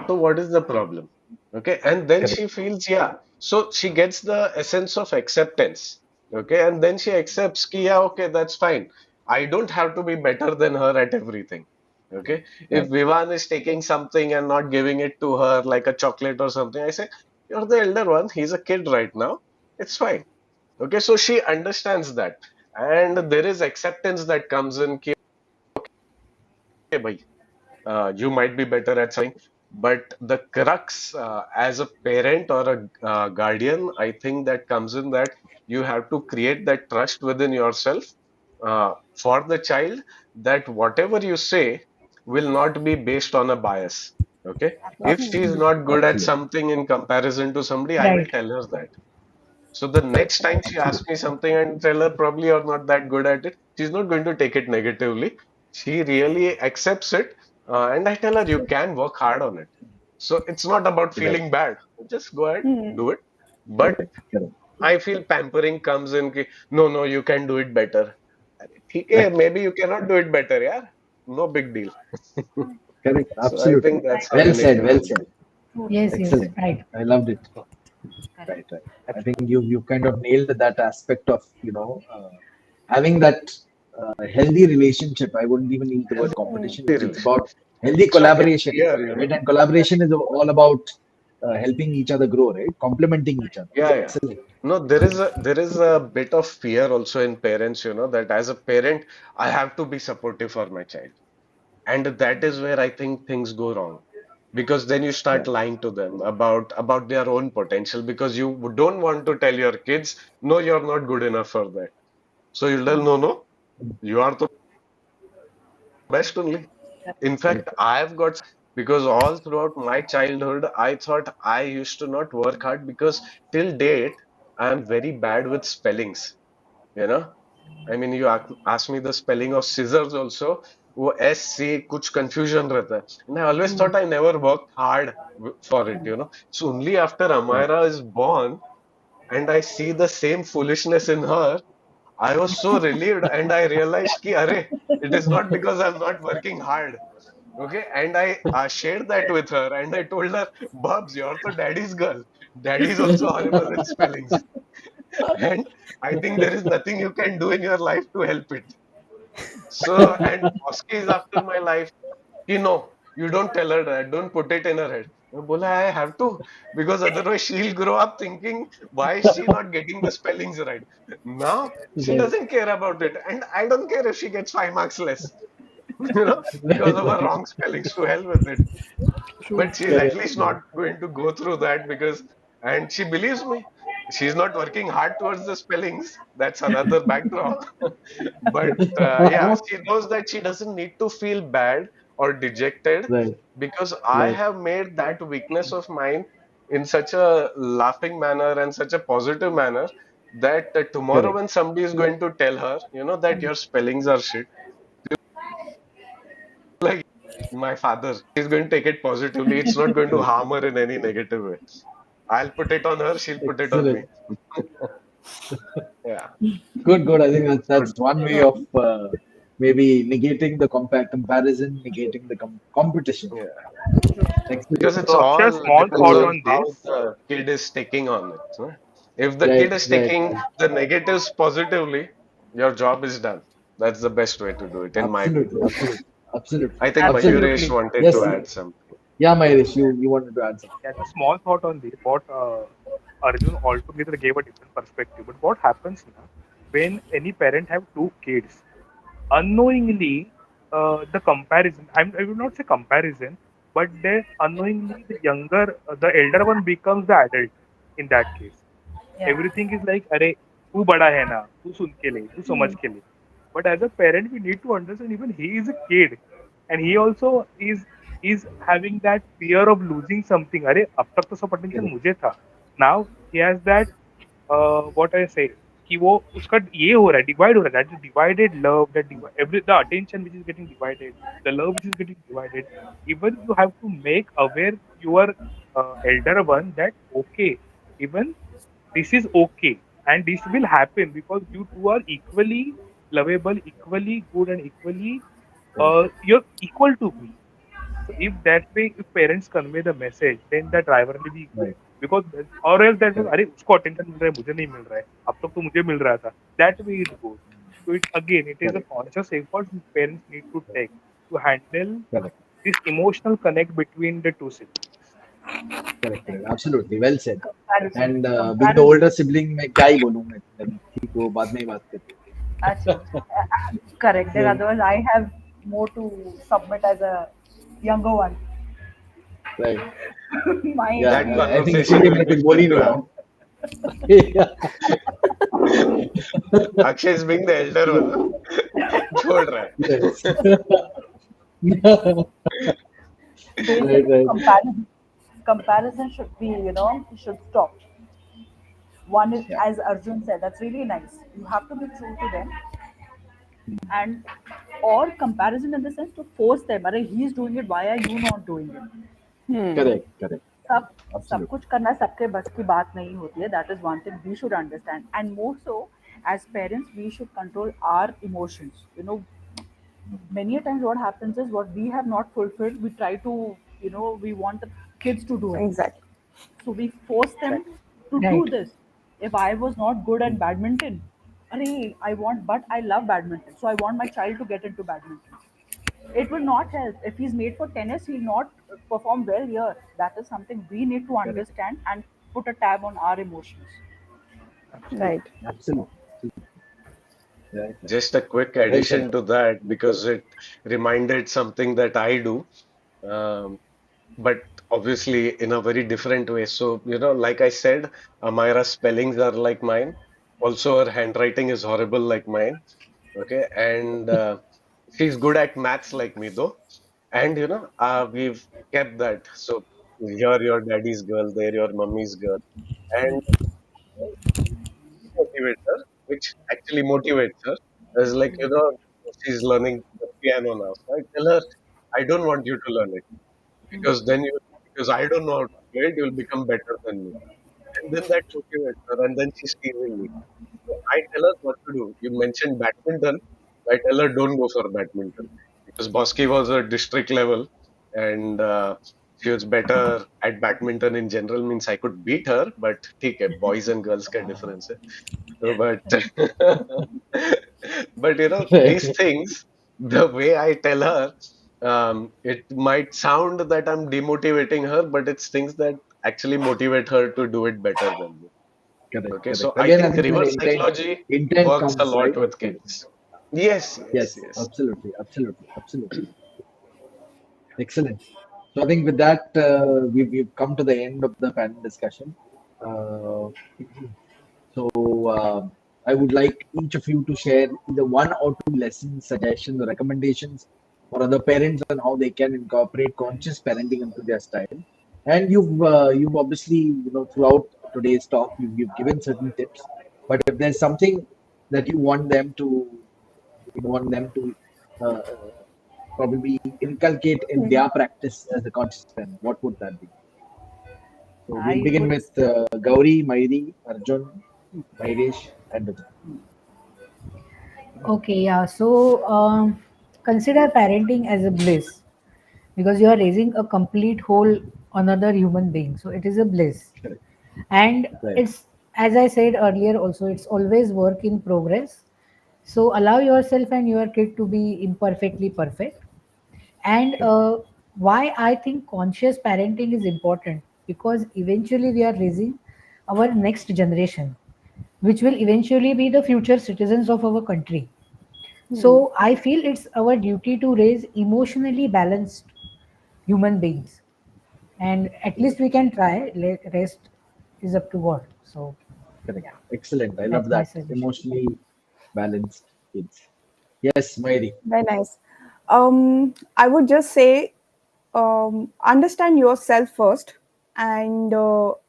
So what is the problem? Okay, and then correct. she feels, yeah. So she gets the essence of acceptance. Okay, and then she accepts, ki, yeah, okay, that's fine. I don't have to be better than her at everything. Okay. If Right. Vivan is taking something and not giving it to her, like a chocolate or something, I say, you're the elder one. He's a kid right now. It's fine. Okay. So she understands that. And there is acceptance that comes in. Ki, okay, bhai, you might be better at something, but the crux as a parent or a guardian, I think that comes in that you have to create that trust within yourself for the child that whatever you say will not be based on a bias. Okay. If she is Absolutely. not good at Absolutely. something in comparison to somebody, I will Right. tell her that. So the next time she asks Absolutely. me something and tell her probably you're not that good at it, she's not going to take it negatively. She really accepts it, and I tell her you can work hard on it. So it's not about Right. feeling bad. Just go ahead, Hmm. do it. But Correct. Correct. I feel pampering comes in. Ki, no, no, you can do it better. अरे, ठीक है, Right. maybe you cannot do it better, yeah. No big deal. Correct. So I Absolutely. think that's how you Well need said. to Well do said. Yes, yes, Excellent. right. I loved it. Correct. Right. Right. I think Absolutely. you kind of nailed that aspect of having that healthy relationship. I wouldn't even use the word Hmm. competition. It's it. about healthy It's not collaboration, healthier. right? And collaboration is all about helping each other grow, right? Complementing each other. Yeah, yeah. Excellent. No, there is a bit of fear also in parents, that as a parent, I have to be supportive for my child. And that is where I think things go wrong. Because then you start Right. lying to them about their own potential because you don't want to tell your kids, no, you're not good enough for that. So you'll tell, no, no, you are the best only. In fact, Correct. I've got because all throughout my childhood, I thought I used to not work hard because till date, I'm very bad with spellings. You know, I mean, you ask me the spelling of scissors also, वो S C कुछ confusion रहता है. And I always thought I never worked hard for it. So only after Right. Amira is born and I see the same foolishness in her, I was so relieved and I realized कि अरे, it is not because I'm not working hard. Okay, and I shared that with her, and I told her, Bubs, you're the daddy's girl. Daddy is also horrible in spellings. And I think there is nothing you can do in your life to help it. So, and Oski is after my life. You don't tell her that. Don't put it in her head. I बोला, I have to, because otherwise she'll grow up thinking, why is she not getting the spellings right? Now, she Right. doesn't care about it. And I don't care if she gets 5 marks less, because Right. of her Right. wrong spellings. To hell with it. True. But she's at Correct. least not going to go through that because, and she believes me. She's not working hard towards the spellings. That's another backdrop. But yeah, she knows that she doesn't need to feel bad or dejected Right. because I Right. have made that weakness of mine in such a laughing manner and such a positive manner that tomorrow Correct. when somebody is going to tell her, that your spellings are shit, like my father, he's going to take it positively. It's not going to Correct. harm her in any negative way. I'll put it on her, she'll put it on me. Excellent. Yeah, Good. Good. I think that's good. one way of maybe negating the comparison, negating the competition. Yeah, Excellent. because it's So Akshay, a all small depends thought So, on on how this. the kid is taking on it. Huh? If the kid right. is Right. taking the negatives positively, your job is done. That's the best way to do it, in my Absolutely. opinion. Absolutely. Absolutely. I think Absolutely. Mayuresh Absolutely. wanted Yes. to add something. Yeah, Mahesh, you wanted to add something. Yeah, the small thought on this. What Arjun altogether gave a different perspective. But what happens now when any parent have two kids? Unknowingly, the comparison. I will not say comparison, but they unknowingly the younger, the elder one becomes the adult in that case. Yeah. Everything is like, अरे तू बड़ा है ना, तू सुन के ले, तू समझ के ले. But as a parent, we need to understand even he is a kid, and he also is having that fear of losing something. अरे अब तक तो सब potential Correct. मुझे था. Now he has that what I say कि वो उसका ये हो रहा है डिवाइड हो रहा है that divided love that every the attention which is getting divided, the love which is getting divided. Even you have to make aware your elder one that okay, even this is okay and this will happen because you two are equally lovable, equally good, and equally Right. you're equal to me. So if that way, if parents convey the message, then that rivalry will go. Right. Because or else that Correct. अरे उसको attention मिल रहा है मुझे नहीं मिल रहा है अब तक तो मुझे मिल रहा था that way it goes. So it again it is a Correct. conscious effort parents need to take. to handle Correct. this emotional connect between the two siblings. Correct. Correct. Absolutely. Well said. Comparison. And being the Comparison. older sibling, मैं क्या ही बोलूँ मैं ठीक वो बाद में ही बात करते Actually, correct. Then हैं. otherwise, I have more to submit as a younger one. Right. My Yeah. That I think conversation इसीलिए will मैं be कुछ बोल fun ही to नहीं have. रहा हूँ. Akshay is being the elder one. छोड़ रहा है. Yes. Right. basic Right. comparison should be, should stop. One is, Yeah. as Arjun said, that's really nice. You have to be true to them, and or comparison in the sense to force them. Arey, he's doing it. Why are you not doing it? Hmm. Correct. Correct. सब सब Absolutely. कुछ करना सबके बस की बात नहीं होती है. That is one thing we should understand, and more so as parents we should control our emotions. Many a times what happens is what we have not fulfilled, we try to, we want the kids to do it. Exactly. So we force them Exactly. to do Right. this. If I was not good at badminton, arey, but I love badminton, so I want my child to get into badminton. It will not help. If he's made for tennis, he'll not perform well here. That is something we need to Correct. understand and put a tab on our emotions. Absolutely. Right. Absolutely. Right. Right. Just a quick Well said. addition to that because it reminded something that I do. Um, but obviously in a very different way. So, like I said, Amira's spellings are like mine. Also, her handwriting is horrible like mine. Okay. And she's good at maths like me, though. And, we've kept that. So, here your daddy's girl, there your mummy's girl. And motivate her, which actually motivates her. Is like, she's learning the piano now. So I tell her, I don't want you to learn it because because I don't know how to play it, you'll become better than me. And then that motivates her, and then she's teasing me. So I tell her what to do. You mentioned badminton. I tell her don't go for badminton because Bosky was a district level and she was better at badminton in general. Means I could beat her, but ठीक है, boys and girls का difference है. So, but but these things, the way I tell her, it might sound that I'm demotivating her, but it's things that actually motivate her to do it better than me. Correct. Okay, Correct. so I Again, I think think when reverse psychology intent works a counts, lot right? with kids. Yes, yes, Yes. yes. Absolutely. Absolutely. Absolutely. Excellent. So I think with that, we've come to the end of the panel discussion. Uh, so I would like each of you to share either one or two lessons, suggestions, or recommendations for other parents on how they can incorporate conscious parenting into their style. And you've obviously throughout today's talk you've given certain tips. But if there's something that you want them to uh, probably inculcate in Hmm. their practice as a conscious parent, what would that be? So we'll I begin would, with Gauri, Mairi, Arjun, Mairesh, and Vijay. Okay, yeah. So consider parenting as a bliss because you are raising a complete whole another human being. So it is a bliss. Correct. And Right. it's, as I said earlier, also, it's always work in progress. So allow yourself and your kid to be imperfectly perfect. And Correct. why I think conscious parenting is important, because eventually we are raising our next generation, which will eventually be the future citizens of our country. So Hmm. I feel it's our duty to raise emotionally balanced human beings, and at least Correct. we can try. Rest is up to God. So Correct. yeah, Excellent. I love that's my that. suggestion. Emotionally balanced kids. Yes, Mairi. Very nice. I would just say, understand yourself first, and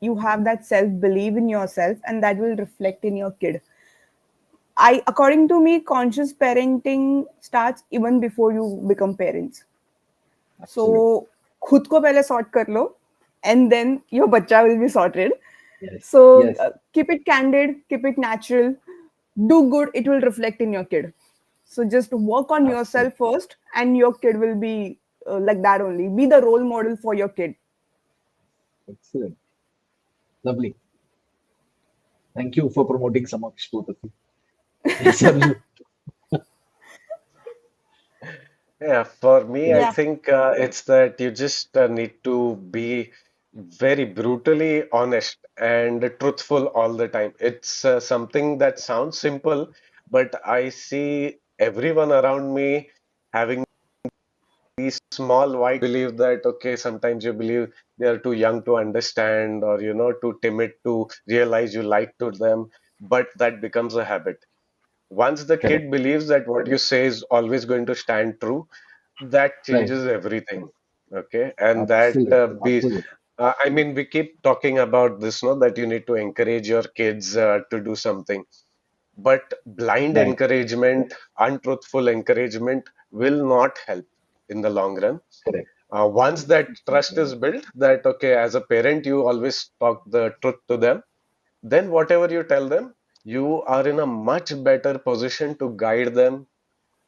you have that self belief in yourself, and that will reflect in your kid. According to me, conscious parenting starts even before you become parents. So Absolutely. खुद को पहले sort कर लो, and then your बच्चा will be sorted. Yes. So Yes. keep it candid, keep it natural, do good, it will reflect in your kid. So just work on Absolutely. yourself first, and your kid will be like that only. Be the role model for your kid. Excellent. Lovely. Thank you for promoting Samaksh, both of you. Yes, Arjun. Yeah, for me, I Correct. Yeah. think it's that you just need to be very brutally honest and truthful all the time. It's something that sounds simple, but I see everyone around me having these small white believe that, okay, sometimes you believe they are too young to understand or, too timid to realize you like to them, but that becomes a habit. Once the Correct. kid believes that what you say is always going to stand true, that Right. changes everything. Okay, and that Absolutely. be Absolutely. I mean, we keep talking about this, no, that you need to encourage your kids to do something, but blind Right. encouragement, untruthful encouragement will not help in the long run. Correct. Once that trust is built, that okay, as a parent, you always talk the truth to them, then whatever you tell them, you are in a much better position to guide them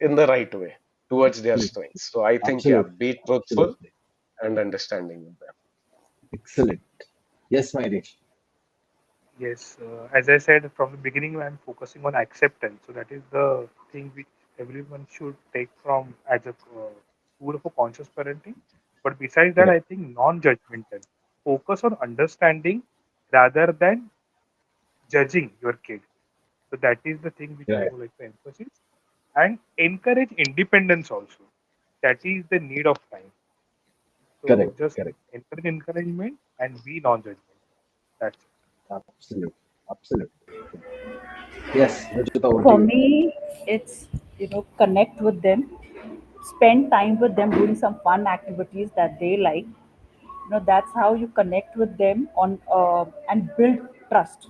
in the right way towards their Absolutely. strengths. So I think, yeah, Absolutely. be truthful Absolutely. and understanding with them. Excellent. Yes, Myresh. Yes, as I said from the beginning, I'm focusing on acceptance. So that is the thing which everyone should take from as a tool for conscious parenting. But besides that, Correct. I think non-judgmental. Focus on understanding rather than judging your kid. So that is the thing which I Right. would like to emphasize. And encourage independence also. That is the need of time. So Correct. just Correct. encourage encouragement and be non-judgmental. That's it. Absolutely. Absolutely. Yes, Rajita, over to For you. me, it's, connect with them, spend time with them, doing some fun activities that they like. That's how you connect with them on and build trust.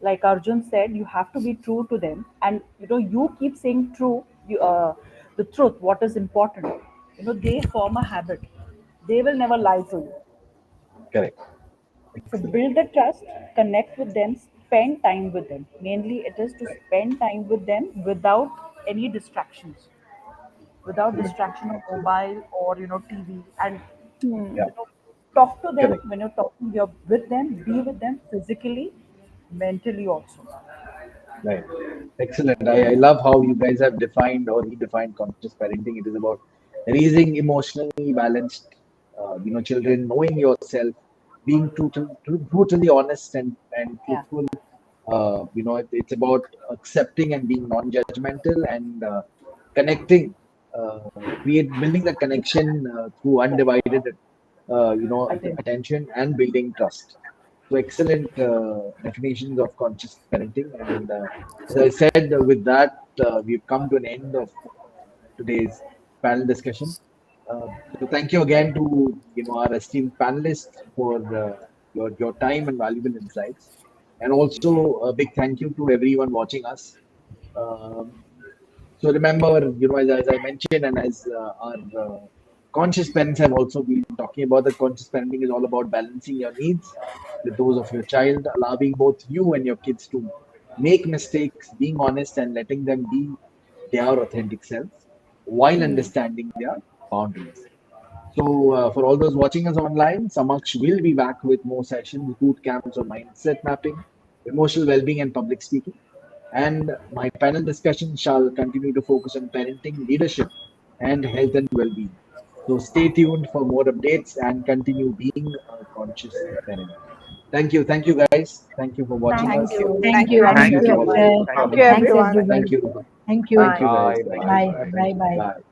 Like Arjun said, you have to be true to them, and you keep saying true, the truth, what is important. They form a habit. They will never lie to you. Correct. So Excellent. build the trust, connect with them, spend time with them. Mainly, it is to Right. spend time with them without any distractions, without Excellent. distraction of Excellent. mobile or TV, and Yeah. Hmm. talk to them. Correct. When you're talking, you're with them, be with them physically, mentally also. Right. Excellent. I love how you guys have defined or redefined conscious parenting. It is about raising emotionally balanced, children, knowing yourself, being brutally honest and Yeah, truthful. It's about accepting and being non-judgmental and connecting, building the connection through undivided, attention. attention and building trust. So excellent definitions of conscious parenting. And as I said, with that, we've come to an end of today's panel discussion. So thank you again to our esteemed panelists for your time and valuable insights, and also a big thank you to everyone watching us. Um, so remember, as I mentioned, and as our conscious parents have also been talking about, that conscious parenting is all about balancing your needs with those of your child, allowing both you and your kids to make mistakes, being honest, and letting them be their authentic selves while Hmm. understanding their boundaries. So, for all those watching us online, Samaksh will be back with more sessions, boot camps on mindset mapping, emotional well-being, and public speaking. And my panel discussion shall continue to focus on parenting, leadership, and health and well-being. So, stay tuned for more updates and continue being a conscious parent. Thank you, guys. Thank you for watching Thank us. Thank you. you. Thank Thank you, you. Thank Thank Thank you you, to Akshay. you. all. Akshay. Thank Thank you, you, Akshay. Thanks, everyone. everyone. Thank you. Thank Thank you. you, Bye. guys. Bye, Thank bye, you. Bye. bye. Bye. Bye. Bye. Bye.